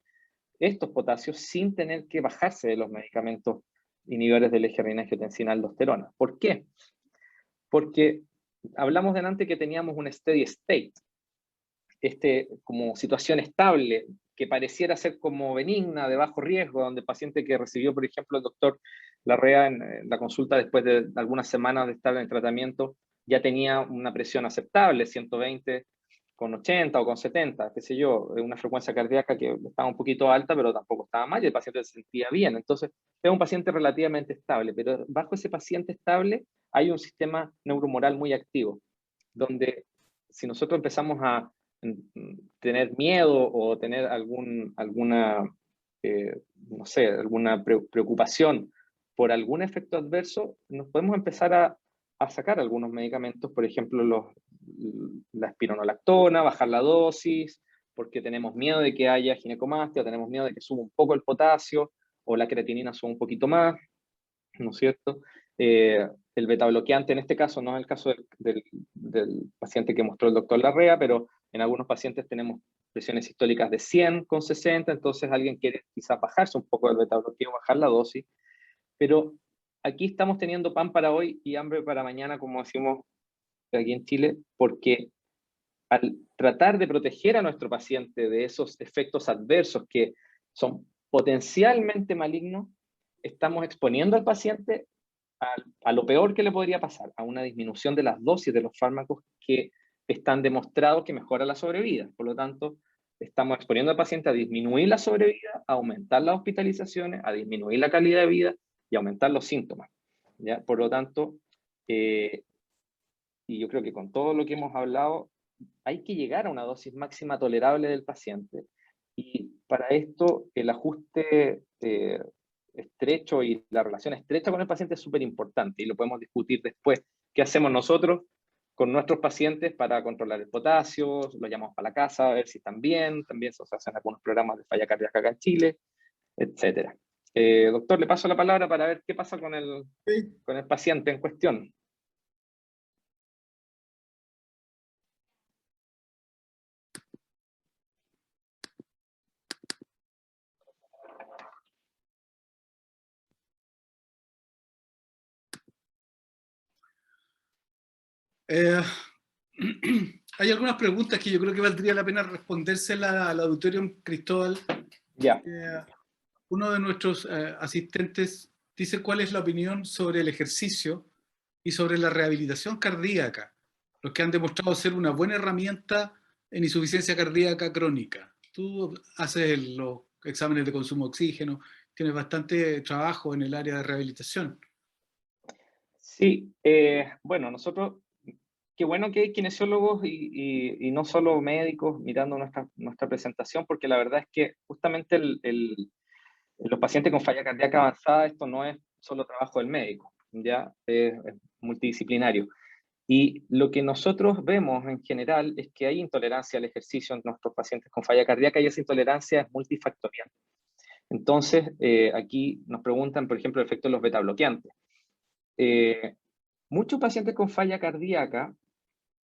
estos potasios sin tener que bajarse de los medicamentos inhibidores del eje renina-angiotensina-aldosterona. ¿Por qué? Porque hablamos delante que teníamos un steady state, como situación estable, que pareciera ser como benigna, de bajo riesgo, donde el paciente que recibió, por ejemplo, el doctor Larrea en la consulta después de algunas semanas de estar en tratamiento, ya tenía una presión aceptable, 120 con 80 o con 70, qué sé yo, una frecuencia cardíaca que estaba un poquito alta, pero tampoco estaba mal, y el paciente se sentía bien. Entonces, es un paciente relativamente estable, pero bajo ese paciente estable hay un sistema neurohumoral muy activo, donde si nosotros empezamos a tener miedo o tener alguna preocupación por algún efecto adverso, nos podemos empezar a sacar algunos medicamentos, por ejemplo, la espironolactona, bajar la dosis, porque tenemos miedo de que haya ginecomastia, o tenemos miedo de que suba un poco el potasio, o la creatinina suba un poquito más, ¿no es cierto? El beta bloqueante en este caso no es el caso del paciente que mostró el doctor Larrea, pero en algunos pacientes tenemos presiones sistólicas de 100 con 60, entonces alguien quiere quizás bajarse un poco del beta bloqueo, bajar la dosis, pero aquí estamos teniendo pan para hoy y hambre para mañana, como decimos aquí en Chile, porque al tratar de proteger a nuestro paciente de esos efectos adversos que son potencialmente malignos, estamos exponiendo al paciente a lo peor que le podría pasar, a una disminución de las dosis de los fármacos que están demostrados que mejora la sobrevida. Por lo tanto, estamos exponiendo al paciente a disminuir la sobrevida, a aumentar las hospitalizaciones, a disminuir la calidad de vida y aumentar los síntomas, ¿ya? Por lo tanto, y yo creo que con todo lo que hemos hablado, hay que llegar a una dosis máxima tolerable del paciente. Y para esto, el ajuste estrecho y la relación estrecha con el paciente es súper importante y lo podemos discutir después. ¿Qué hacemos nosotros con nuestros pacientes para controlar el potasio? Los llamamos para la casa a ver si están bien. También se hacen algunos programas de falla cardíaca acá en Chile, etc. Doctor, le paso la palabra para ver qué pasa con el paciente en cuestión. Hay algunas preguntas que yo creo que valdría la pena respondérselas al auditorio, Cristóbal. Ya. Uno de nuestros asistentes dice cuál es la opinión sobre el ejercicio y sobre la rehabilitación cardíaca, los que han demostrado ser una buena herramienta en insuficiencia cardíaca crónica. Tú haces los exámenes de consumo de oxígeno, tienes bastante trabajo en el área de rehabilitación. Sí, bueno, nosotros, qué bueno que hay kinesiólogos y no solo médicos mirando nuestra presentación, porque la verdad es que justamente los pacientes con falla cardíaca avanzada, esto no es solo trabajo del médico, ya es multidisciplinario. Y lo que nosotros vemos en general es que hay intolerancia al ejercicio en nuestros pacientes con falla cardíaca y esa intolerancia es multifactorial. Entonces, aquí nos preguntan, por ejemplo, el efecto de los beta bloqueantes. Muchos pacientes con falla cardíaca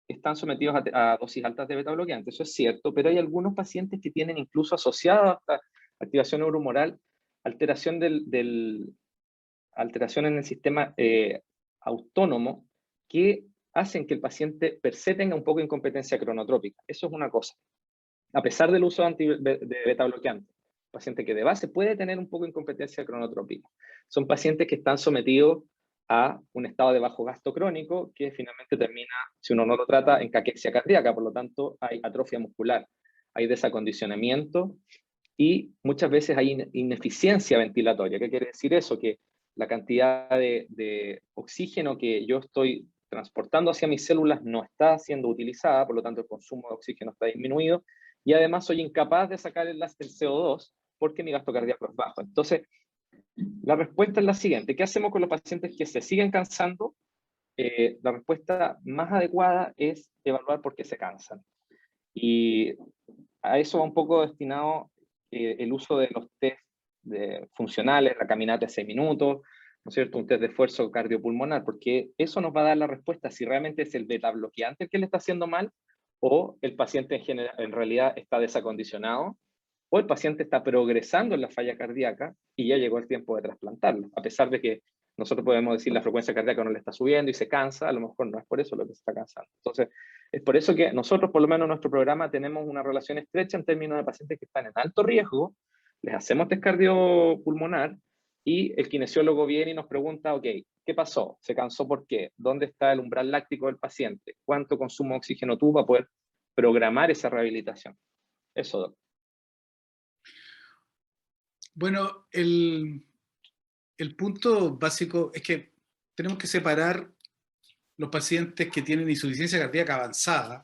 están sometidos a dosis altas de beta bloqueante, eso es cierto, pero hay algunos pacientes que tienen incluso asociada a esta activación neurohumoral alteración alteración en el sistema autónomo que hacen que el paciente per se tenga un poco de incompetencia cronotrópica. Eso es una cosa. A pesar del uso de beta bloqueante, el paciente que de base puede tener un poco de incompetencia cronotrópica. Son pacientes que están sometidos a un estado de bajo gasto crónico que finalmente termina, si uno no lo trata, en caquexia cardíaca. Por lo tanto, hay atrofia muscular, hay desacondicionamiento y muchas veces hay ineficiencia ventilatoria. ¿Qué quiere decir eso? Que la cantidad de oxígeno que yo estoy transportando hacia mis células no está siendo utilizada, por lo tanto el consumo de oxígeno está disminuido, y además soy incapaz de sacar el CO2 porque mi gasto cardíaco es bajo. Entonces, la respuesta es la siguiente. ¿Qué hacemos con los pacientes que se siguen cansando? La respuesta más adecuada es evaluar por qué se cansan. Y a eso va un poco destinado el uso de los test funcionales, la caminata de 6 minutos, ¿no es cierto? Un test de esfuerzo cardiopulmonar, porque eso nos va a dar la respuesta si realmente es el beta bloqueante el que le está haciendo mal o el paciente en realidad está desacondicionado o el paciente está progresando en la falla cardíaca y ya llegó el tiempo de trasplantarlo, a pesar de que nosotros podemos decir la frecuencia cardíaca no le está subiendo y se cansa, a lo mejor no es por eso lo que se está cansando. Entonces, es por eso que nosotros, por lo menos en nuestro programa, tenemos una relación estrecha en términos de pacientes que están en alto riesgo, les hacemos test cardiopulmonar y el kinesiólogo viene y nos pregunta, ok, ¿qué pasó? ¿Se cansó por qué? ¿Dónde está el umbral láctico del paciente? ¿Cuánto consumo de oxígeno tuvo para poder programar esa rehabilitación? Eso, doctor. Bueno, el punto básico es que tenemos que separar los pacientes que tienen insuficiencia cardíaca avanzada,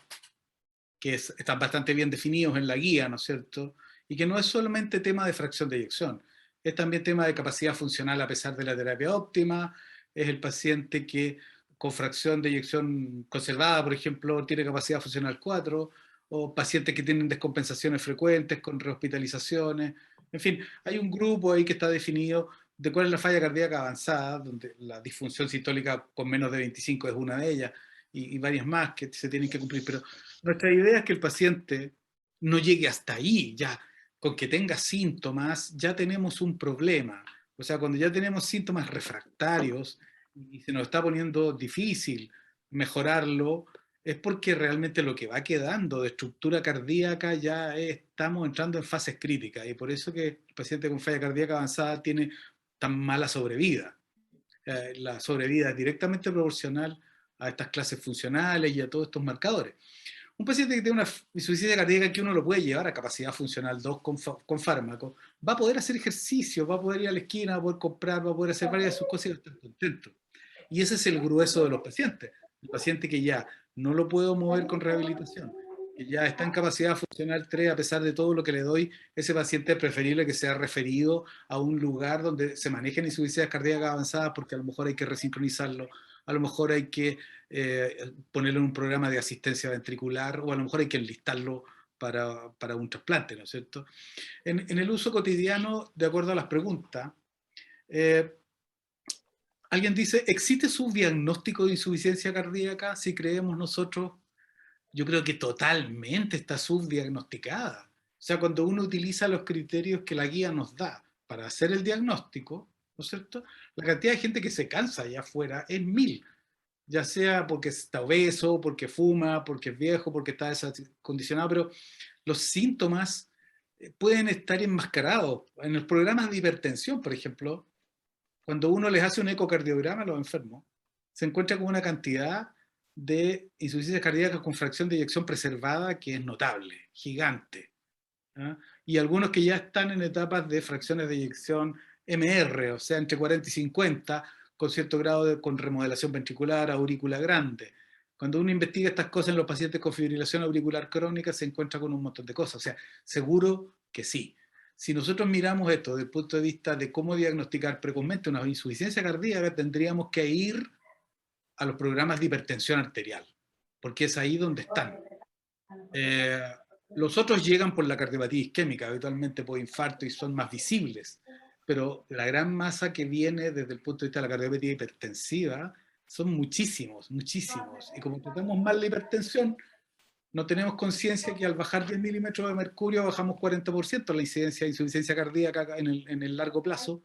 que están bastante bien definidos en la guía, ¿no es cierto? Y que no es solamente tema de fracción de eyección, es también tema de capacidad funcional a pesar de la terapia óptima, es el paciente que con fracción de eyección conservada, por ejemplo, tiene capacidad funcional 4, o pacientes que tienen descompensaciones frecuentes con rehospitalizaciones. En fin, hay un grupo ahí que está definido de cuál es la falla cardíaca avanzada, donde la disfunción sistólica con menos de 25 es una de ellas, y varias más que se tienen que cumplir. Pero nuestra idea es que el paciente no llegue hasta ahí, ya con que tenga síntomas, ya tenemos un problema. O sea, cuando ya tenemos síntomas refractarios y se nos está poniendo difícil mejorarlo, es porque realmente lo que va quedando de estructura cardíaca ya estamos entrando en fases críticas, y por eso que el paciente con falla cardíaca avanzada tiene tan mala sobrevida. La sobrevida es directamente proporcional a estas clases funcionales y a todos estos marcadores. Un paciente que tiene una insuficiencia cardíaca que uno lo puede llevar a capacidad funcional 2 con fármaco, va a poder hacer ejercicio, va a poder ir a la esquina, va a poder comprar, va a poder hacer varias de sus cosas y va a estar contento. Y ese es el grueso de los pacientes. El paciente que ya no lo puedo mover con rehabilitación, que ya está en capacidad funcional 3 a pesar de todo lo que le doy, ese paciente es preferible que sea referido a un lugar donde se manejen insuficiencias cardíacas avanzadas, porque a lo mejor hay que resincronizarlo, a lo mejor hay que ponerlo en un programa de asistencia ventricular, o a lo mejor hay que enlistarlo para un trasplante, ¿no es cierto? En el uso cotidiano, de acuerdo a las preguntas, eh, alguien dice, ¿existe subdiagnóstico de insuficiencia cardíaca? Si creemos nosotros, yo creo que totalmente está subdiagnosticada. O sea, cuando uno utiliza los criterios que la guía nos da para hacer el diagnóstico, ¿no es cierto? La cantidad de gente que se cansa allá afuera es 1000, ya sea porque está obeso, porque fuma, porque es viejo, porque está descondicionado, pero los síntomas pueden estar enmascarados. En los programas de hipertensión, por ejemplo, cuando uno les hace un ecocardiograma a los enfermos, se encuentra con una cantidad de insuficiencia cardíaca con fracción de eyección preservada que es notable, gigante. ¿Ah? Y algunos que ya están en etapas de fracciones de eyección MR, o sea, entre 40 y 50, con cierto grado con remodelación ventricular, aurícula grande. Cuando uno investiga estas cosas en los pacientes con fibrilación auricular crónica, se encuentra con un montón de cosas. O sea, seguro que sí. Si nosotros miramos esto desde el punto de vista de cómo diagnosticar precozmente una insuficiencia cardíaca, tendríamos que ir a los programas de hipertensión arterial, porque es ahí donde están. Eh, los otros llegan por la cardiopatía isquémica, habitualmente por infarto, y son más visibles, pero la gran masa que viene desde el punto de vista de la cardiopatía hipertensiva son muchísimos, muchísimos. Y como tratamos mal la hipertensión, no tenemos conciencia que al bajar 10 milímetros de mercurio bajamos 40% la incidencia de insuficiencia cardíaca en el largo plazo.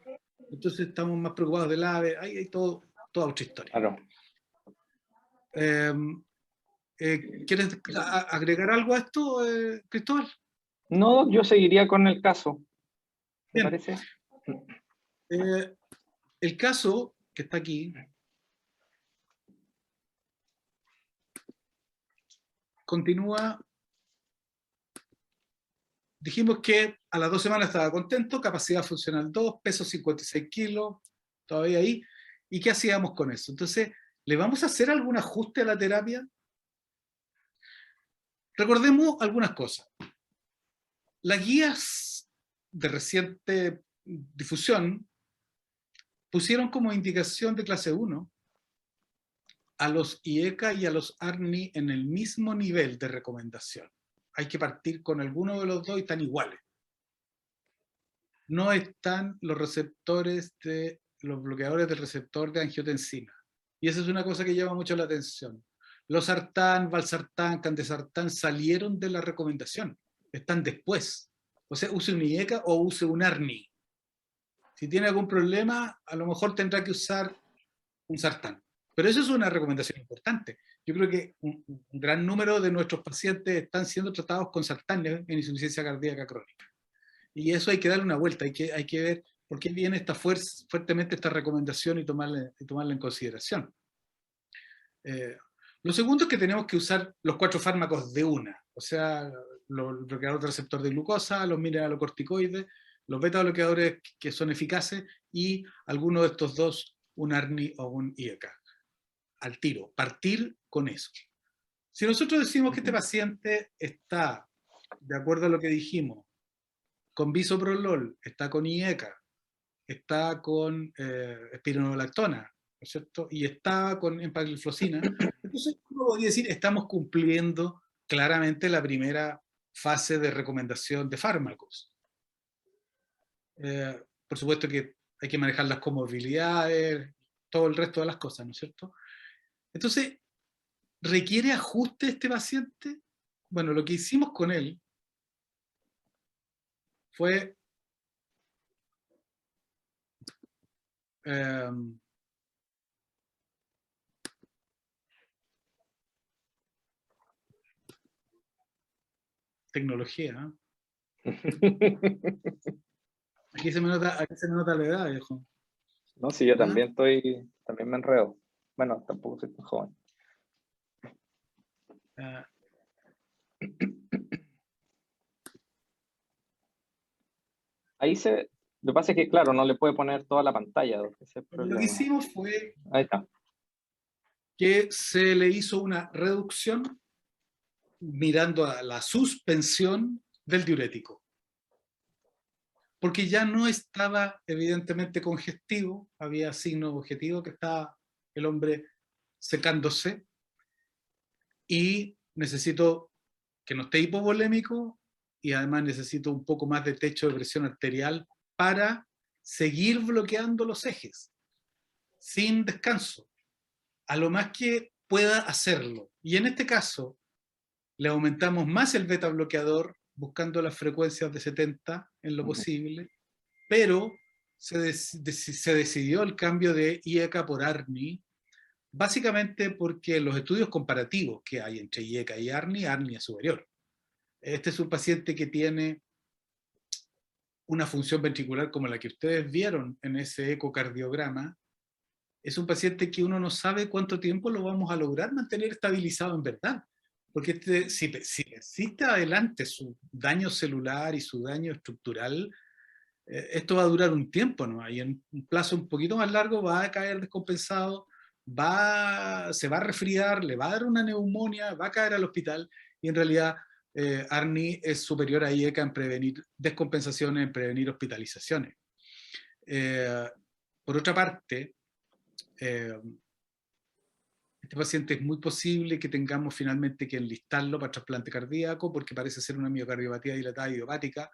Entonces estamos más preocupados del AVE, hay toda otra historia. Claro. ¿Quieres agregar algo a esto, Cristóbal? No, yo seguiría con el caso. ¿Te Bien. parece? El caso que está aquí continúa. Dijimos que a las 2 semanas estaba contento, capacidad funcional 2, peso 56 kilos, todavía ahí. ¿Y qué hacíamos con eso? Entonces, ¿le vamos a hacer algún ajuste a la terapia? Recordemos algunas cosas. Las guías de reciente difusión pusieron como indicación de clase 1 a los IECA y a los ARNI en el mismo nivel de recomendación. Hay que partir con alguno de los dos y están iguales. No están los receptores de los bloqueadores del receptor de angiotensina. Y esa es una cosa que llama mucho la atención. Los sartán, valsartán, candesartán salieron de la recomendación. Están después. O sea, use un IECA o use un ARNI. Si tiene algún problema, a lo mejor tendrá que usar un sartán. Pero eso es una recomendación importante. Yo creo que un gran número de nuestros pacientes están siendo tratados con sartán en insuficiencia cardíaca crónica. Y eso hay que darle una vuelta, hay que ver por qué viene fuertemente esta recomendación y tomarla en consideración. Lo segundo es que tenemos que usar los 4 fármacos de una, o sea, los bloqueadores de receptor de glucosa, los mineralocorticoides, los beta bloqueadores que son eficaces y alguno de estos dos, un ARNI o un IECA. Al tiro, partir con eso. Si nosotros decimos que este paciente está, de acuerdo a lo que dijimos, con bisoprolol, está con IECA, está con espironolactona, ¿no es cierto? Y está con empagliflozina. Entonces, uno podría decir, estamos cumpliendo claramente la primera fase de recomendación de fármacos. Por supuesto que hay que manejar las comorbilidades, todo el resto de las cosas, ¿no es cierto? Entonces, ¿requiere ajuste este paciente? Bueno, lo que hicimos con él fue tecnología. Aquí se me nota la edad, viejo. No, sí, yo también también me enredo. Bueno, tampoco soy tan joven. Ahí lo que pasa es que, claro, no le puede poner toda la pantalla. Ese es el problema. Lo que hicimos fue ahí está. Que se le hizo una reducción mirando a la suspensión del diurético. Porque ya no estaba evidentemente congestivo, había signos objetivos que estaba el hombre secándose y necesito que no esté hipovolémico y además necesito un poco más de techo de presión arterial para seguir bloqueando los ejes sin descanso, a lo más que pueda hacerlo. Y en este caso le aumentamos más el beta bloqueador buscando las frecuencias de 70 en lo posible, pero se decidió el cambio de IECA por ARNI, básicamente porque los estudios comparativos que hay entre IECA y ARNI es superior. Este es un paciente que tiene una función ventricular como la que ustedes vieron en ese ecocardiograma. Es un paciente que uno no sabe cuánto tiempo lo vamos a lograr mantener estabilizado en verdad. Porque si existe adelante su daño celular y su daño estructural, esto va a durar un tiempo, ¿no? Y en un plazo un poquito más largo va a caer descompensado, se va a resfriar, le va a dar una neumonía, va a caer al hospital, y en realidad ARNI es superior a IECA en prevenir descompensaciones, en prevenir hospitalizaciones. Por otra parte, este paciente es muy posible que tengamos finalmente que enlistarlo para trasplante cardíaco porque parece ser una miocardiopatía dilatada idiopática.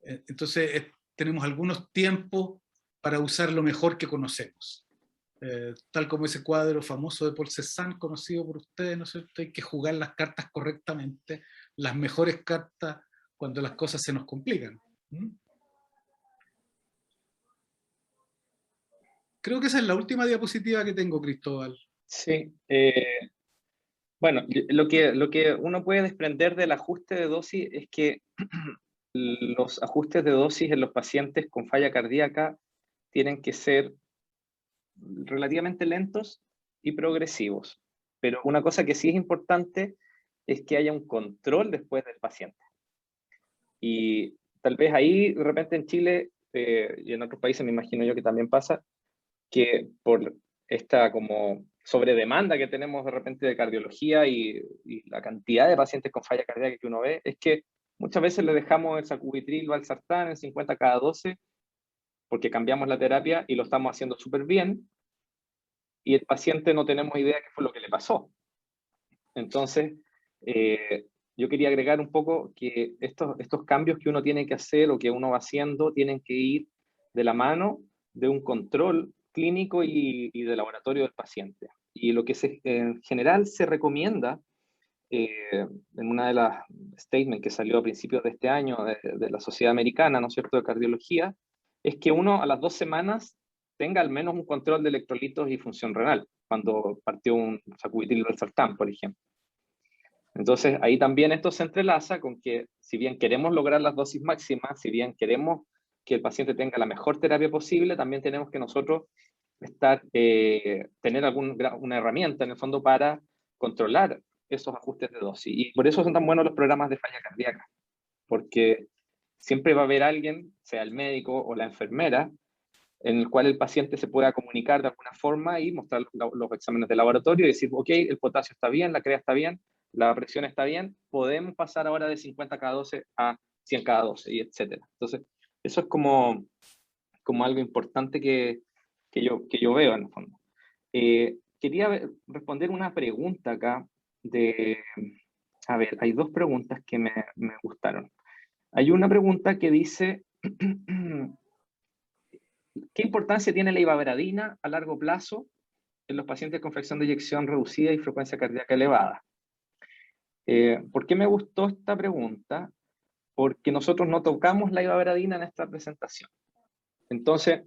Entonces tenemos algunos tiempos para usar lo mejor que conocemos. tal como ese cuadro famoso de Paul Cézanne, conocido por ustedes, ¿no es cierto? Hay que jugar las cartas correctamente, las mejores cartas cuando las cosas se nos complican. ¿Mm? Creo que esa es la última diapositiva que tengo, Cristóbal. Sí. Bueno, lo que uno puede desprender del ajuste de dosis es que los ajustes de dosis en los pacientes con falla cardíaca tienen que ser relativamente lentos y progresivos. Pero una cosa que sí es importante es que haya un control después del paciente. Y tal vez ahí, de repente en Chile y en otros países me imagino yo que también pasa, que por esta como sobredemanda que tenemos de repente de cardiología y la cantidad de pacientes con falla cardíaca que uno ve, es que muchas veces le dejamos el sacubitril valsartán en 50 cada 12 porque cambiamos la terapia y lo estamos haciendo súper bien, y el paciente no tenemos idea qué fue lo que le pasó. Entonces, yo quería agregar un poco que estos cambios que uno tiene que hacer o que uno va haciendo tienen que ir de la mano de un control clínico y de laboratorio del paciente. Y lo que en general se recomienda, en una de las statements que salió a principios de este año de la Sociedad Americana, ¿no es cierto?, de Cardiología, es que uno a las 2 semanas tenga al menos un control de electrolitos y función renal, cuando partió un sacubitril valsartán, por ejemplo. Entonces, ahí también esto se entrelaza con que, si bien queremos lograr las dosis máximas, si bien queremos que el paciente tenga la mejor terapia posible, también tenemos que nosotros tener una herramienta, en el fondo, para controlar esos ajustes de dosis. Y por eso son tan buenos los programas de falla cardíaca, porque siempre va a haber alguien, sea el médico o la enfermera, en el cual el paciente se pueda comunicar de alguna forma y mostrar los exámenes de laboratorio y decir, ok, el potasio está bien, la crea está bien, la presión está bien, podemos pasar ahora de 50 cada 12 a 100 cada 12, y etcétera. Entonces, eso es como algo importante que yo veo en el fondo. Quería responder una pregunta acá a ver, hay dos preguntas que me gustaron. Hay una pregunta que dice, ¿qué importancia tiene la ivabradina a largo plazo en los pacientes con fracción de eyección reducida y frecuencia cardíaca elevada? ¿Por qué me gustó esta pregunta? Porque nosotros no tocamos la ivabradina en esta presentación. Entonces,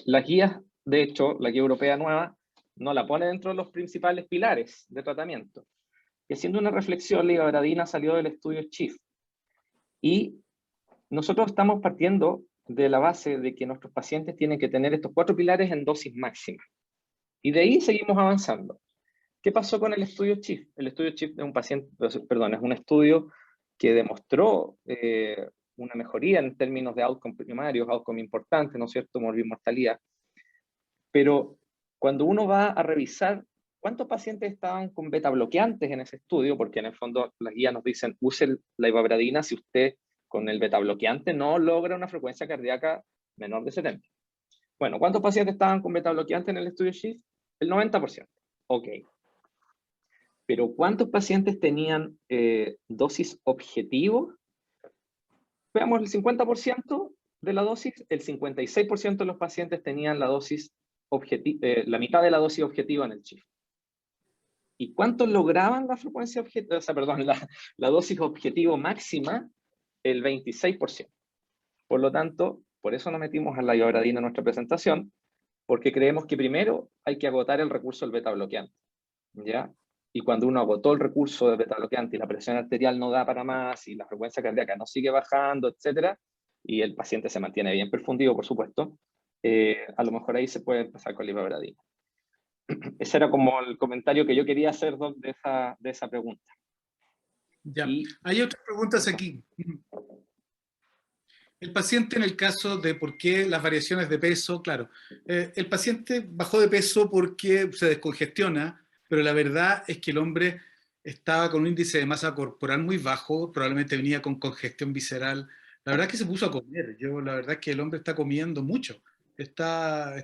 las guías, de hecho, la guía europea nueva, no la pone dentro de los principales pilares de tratamiento. Y haciendo una reflexión, la ivabradina salió del estudio CHIEF. Y nosotros estamos partiendo de la base de que nuestros pacientes tienen que tener estos 4 pilares en dosis máxima. Y de ahí seguimos avanzando. ¿Qué pasó con el estudio CHIEF? El estudio CHIEF es un estudio que demostró una mejoría en términos de outcome primarios, outcome importantes, ¿no es cierto?, mortalidad. Pero cuando uno va a revisar cuántos pacientes estaban con beta bloqueantes en ese estudio, porque en el fondo las guías nos dicen, use la ivabradina si usted con el beta bloqueante no logra una frecuencia cardíaca menor de 70. Bueno, ¿cuántos pacientes estaban con beta bloqueante en el estudio CHIEF? El 90%. Ok. Pero ¿cuántos pacientes tenían dosis objetivo? Veamos el 50% de la dosis, el 56% de los pacientes tenían la dosis la mitad de la dosis objetiva en el CHIEF. ¿Y cuántos lograban la frecuencia objetiva? O sea, perdón, la dosis objetivo máxima? El 26%. Por lo tanto, por eso nos metimos a la ivabradina en nuestra presentación, porque creemos que primero hay que agotar el recurso del beta bloqueante, ¿ya? Y cuando uno agotó el recurso del beta bloqueante y la presión arterial no da para más y la frecuencia cardíaca no sigue bajando, etcétera, y el paciente se mantiene bien perfundido, por supuesto, a lo mejor ahí se puede empezar con la ivabradina. Ese era como el comentario que yo quería hacer, Doc, de esa pregunta. Ya. Hay otras preguntas aquí. El paciente, en el caso de por qué las variaciones de peso, claro, el paciente bajó de peso porque se descongestiona, pero la verdad es que el hombre estaba con un índice de masa corporal muy bajo, probablemente venía con congestión visceral. La verdad es que se puso a comer. La verdad es que el hombre está comiendo mucho. Está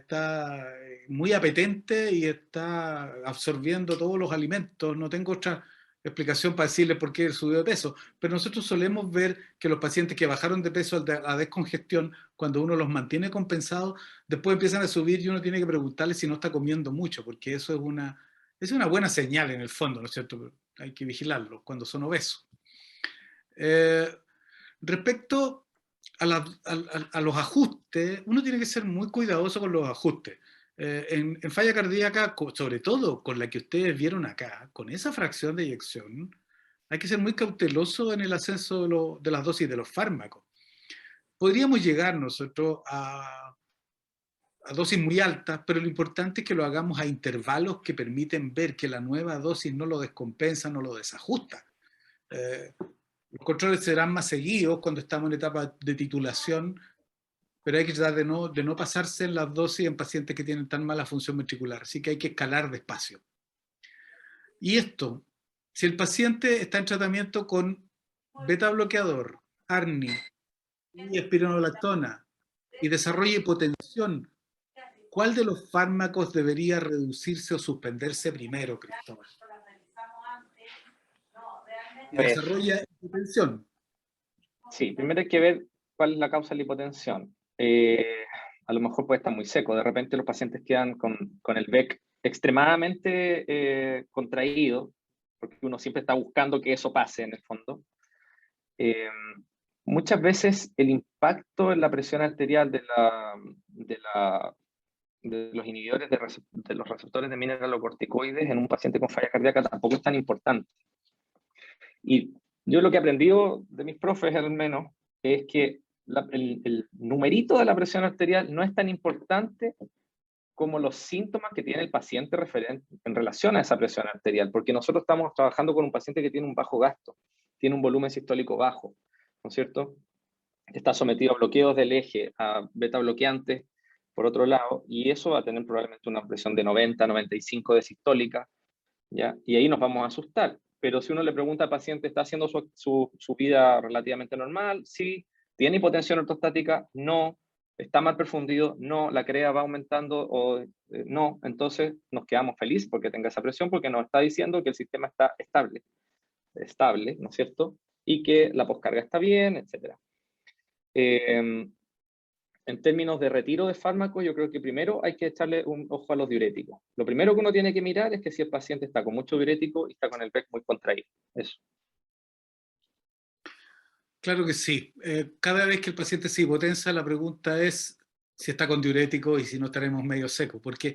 muy apetente y está absorbiendo todos los alimentos. No tengo explicación para decirle por qué subió de peso, pero nosotros solemos ver que los pacientes que bajaron de peso a la descongestión, cuando uno los mantiene compensados, después empiezan a subir y uno tiene que preguntarle si no está comiendo mucho, porque eso es una buena señal en el fondo, ¿no es cierto? Hay que vigilarlo cuando son obesos. Respecto a los ajustes, uno tiene que ser muy cuidadoso con los ajustes. En falla cardíaca, sobre todo con la que ustedes vieron acá, con esa fracción de eyección, hay que ser muy cauteloso en el ascenso de las dosis de los fármacos. Podríamos llegar nosotros a dosis muy altas, pero lo importante es que lo hagamos a intervalos que permiten ver que la nueva dosis no lo descompensa, no lo desajusta. Los controles serán más seguidos cuando estamos en etapa de titulación, pero hay que tratar de no pasarse en las dosis en pacientes que tienen tan mala función ventricular, así que hay que escalar despacio. Y esto, si el paciente está en tratamiento con beta bloqueador, ARNI y espironolactona y desarrolla hipotensión, ¿cuál de los fármacos debería reducirse o suspenderse primero, Cristóbal? Y desarrolla hipotensión. Sí, primero hay que ver cuál es la causa de la hipotensión. A lo mejor puede estar muy seco. De repente los pacientes quedan con el BEC extremadamente contraído, porque uno siempre está buscando que eso pase en el fondo. Muchas veces el impacto en la presión arterial de los inhibidores de los receptores de mineralocorticoides en un paciente con falla cardíaca tampoco es tan importante. Y yo lo que he aprendido de mis profes, al menos, es que el numerito de la presión arterial no es tan importante como los síntomas que tiene el paciente en relación a esa presión arterial, porque nosotros estamos trabajando con un paciente que tiene un bajo gasto, tiene un volumen sistólico bajo, ¿no es cierto? Está sometido a bloqueos del eje, a beta bloqueantes, por otro lado, y eso va a tener probablemente una presión de 90, 95 de sistólica, ¿ya? Y ahí nos vamos a asustar. Pero si uno le pregunta al paciente, ¿está haciendo su vida relativamente normal? Sí. ¿Tiene hipotensión ortostática? No. ¿Está mal perfundido? No. ¿La CREA va aumentando? O no. Entonces nos quedamos felices porque tenga esa presión, porque nos está diciendo que el sistema está estable, ¿no es cierto? Y que la poscarga está bien, etc. En términos de retiro de fármacos, yo creo que primero hay que echarle un ojo a los diuréticos. Lo primero que uno tiene que mirar es que si el paciente está con mucho diurético y está con el PEC muy contraído. Eso. Claro que sí. Cada vez que el paciente se hipotensa, la pregunta es si está con diurético y si no estaremos medio secos, porque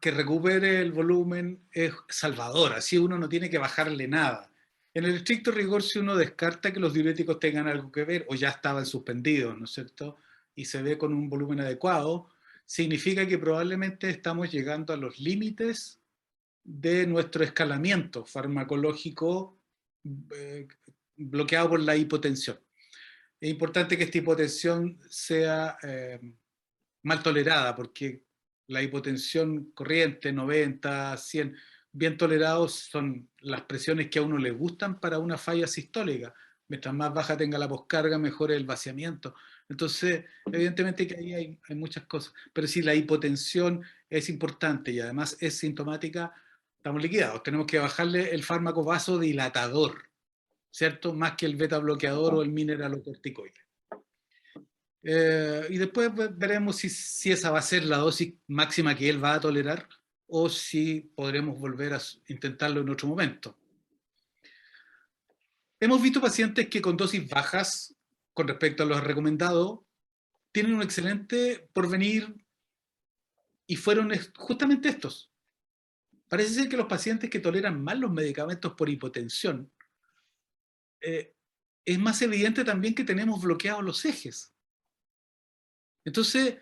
que recupere el volumen es salvador, así uno no tiene que bajarle nada. En el estricto rigor, si uno descarta que los diuréticos tengan algo que ver o ya estaban suspendidos, ¿no es cierto? Y se ve con un volumen adecuado, significa que probablemente estamos llegando a los límites de nuestro escalamiento farmacológico bloqueado por la hipotensión. Es importante que esta hipotensión sea mal tolerada, porque la hipotensión corriente, 90, 100, bien tolerados son las presiones que a uno le gustan para una falla sistólica. Mientras más baja tenga la poscarga, mejor es el vaciamiento. Entonces, evidentemente que ahí hay muchas cosas. Pero si la hipotensión es importante y además es sintomática, estamos liquidados. Tenemos que bajarle el fármaco vasodilatador, ¿cierto? Más que el beta bloqueador o el mineralocorticoide. Y después veremos si esa va a ser la dosis máxima que él va a tolerar o si podremos volver a intentarlo en otro momento. Hemos visto pacientes que con dosis bajas, con respecto a los recomendados, tienen un excelente porvenir y fueron justamente estos. Parece ser que los pacientes que toleran mal los medicamentos por hipotensión, es más evidente también que tenemos bloqueados los ejes. Entonces,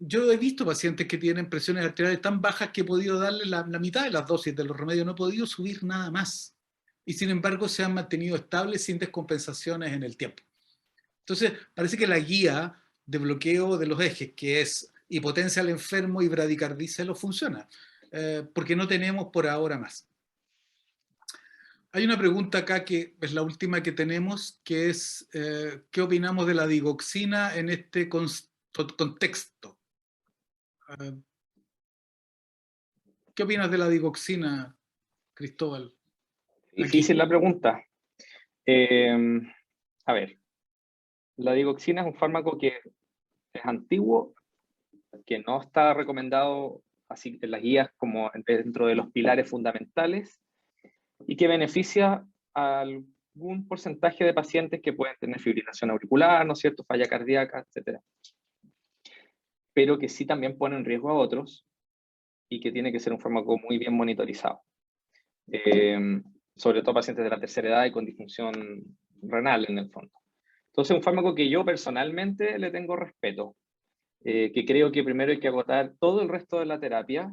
yo he visto pacientes que tienen presiones arteriales tan bajas que he podido darle la mitad de las dosis de los remedios, no he podido subir nada más. Y sin embargo se han mantenido estables sin descompensaciones en el tiempo. Entonces, parece que la guía de bloqueo de los ejes, que es hipotencia al enfermo y bradicardícelo, funciona, porque no tenemos por ahora más. Hay una pregunta acá que es la última que tenemos, que es ¿qué opinamos de la digoxina en este contexto? ¿Qué opinas de la digoxina, Cristóbal? Aquí. Difícil la pregunta. A ver, la digoxina es un fármaco que es antiguo, que no está recomendado así en las guías como dentro de los pilares fundamentales y que beneficia a algún porcentaje de pacientes que pueden tener fibrilación auricular, ¿no es cierto?, falla cardíaca, etcétera. Pero que sí también pone en riesgo a otros y que tiene que ser un fármaco muy bien monitorizado. Sobre todo pacientes de la tercera edad y con disfunción renal en el fondo. Entonces, un fármaco que yo personalmente le tengo respeto, que creo que primero hay que agotar todo el resto de la terapia,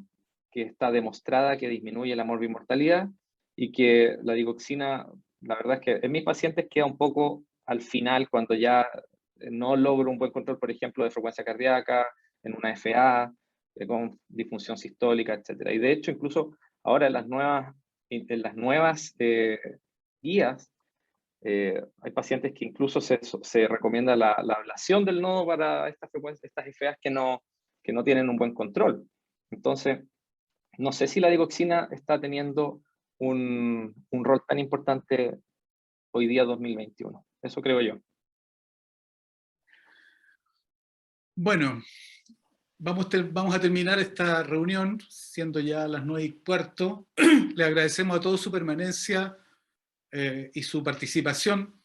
que está demostrada que disminuye la morbimortalidad y que la digoxina, la verdad es que en mis pacientes queda un poco al final cuando ya no logro un buen control, por ejemplo, de frecuencia cardíaca, en una FA, con disfunción sistólica, etc. Y de hecho, incluso ahora en las nuevas guías, hay pacientes que incluso se recomienda la ablación del nodo para estas frecuencias, estas FAs que no tienen un buen control. Entonces, no sé si la digoxina está teniendo un rol tan importante hoy día 2021. Eso creo yo. Bueno, vamos a terminar esta reunión, siendo ya las 9:15. Le agradecemos a todos su permanencia y su participación.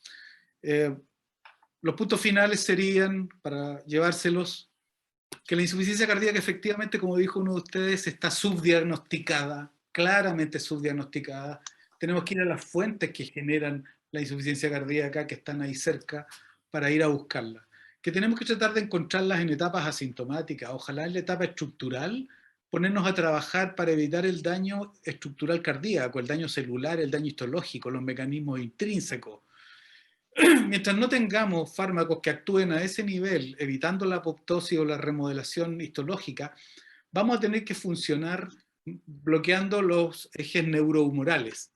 Los puntos finales serían, para llevárselos, que la insuficiencia cardíaca efectivamente, como dijo uno de ustedes, está subdiagnosticada, claramente subdiagnosticada. Tenemos que ir a las fuentes que generan la insuficiencia cardíaca, que están ahí cerca, para ir a buscarla. Que tenemos que tratar de encontrarlas en etapas asintomáticas, ojalá en la etapa estructural, ponernos a trabajar para evitar el daño estructural cardíaco, el daño celular, el daño histológico, los mecanismos intrínsecos. Mientras no tengamos fármacos que actúen a ese nivel, evitando la apoptosis o la remodelación histológica, vamos a tener que funcionar bloqueando los ejes neurohumorales.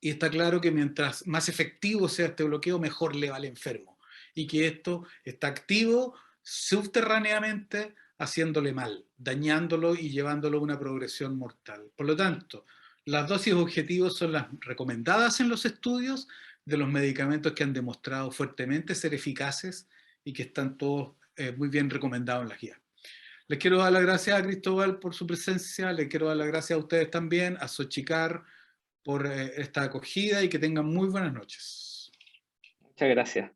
Y está claro que mientras más efectivo sea este bloqueo, mejor le va al enfermo. Y que esto está activo subterráneamente, haciéndole mal, dañándolo y llevándolo a una progresión mortal. Por lo tanto, las dosis objetivos son las recomendadas en los estudios de los medicamentos que han demostrado fuertemente ser eficaces y que están todos muy bien recomendados en las guías. Les quiero dar las gracias a Cristóbal por su presencia, les quiero dar las gracias a ustedes también, a Xochitl por esta acogida y que tengan muy buenas noches. Muchas gracias.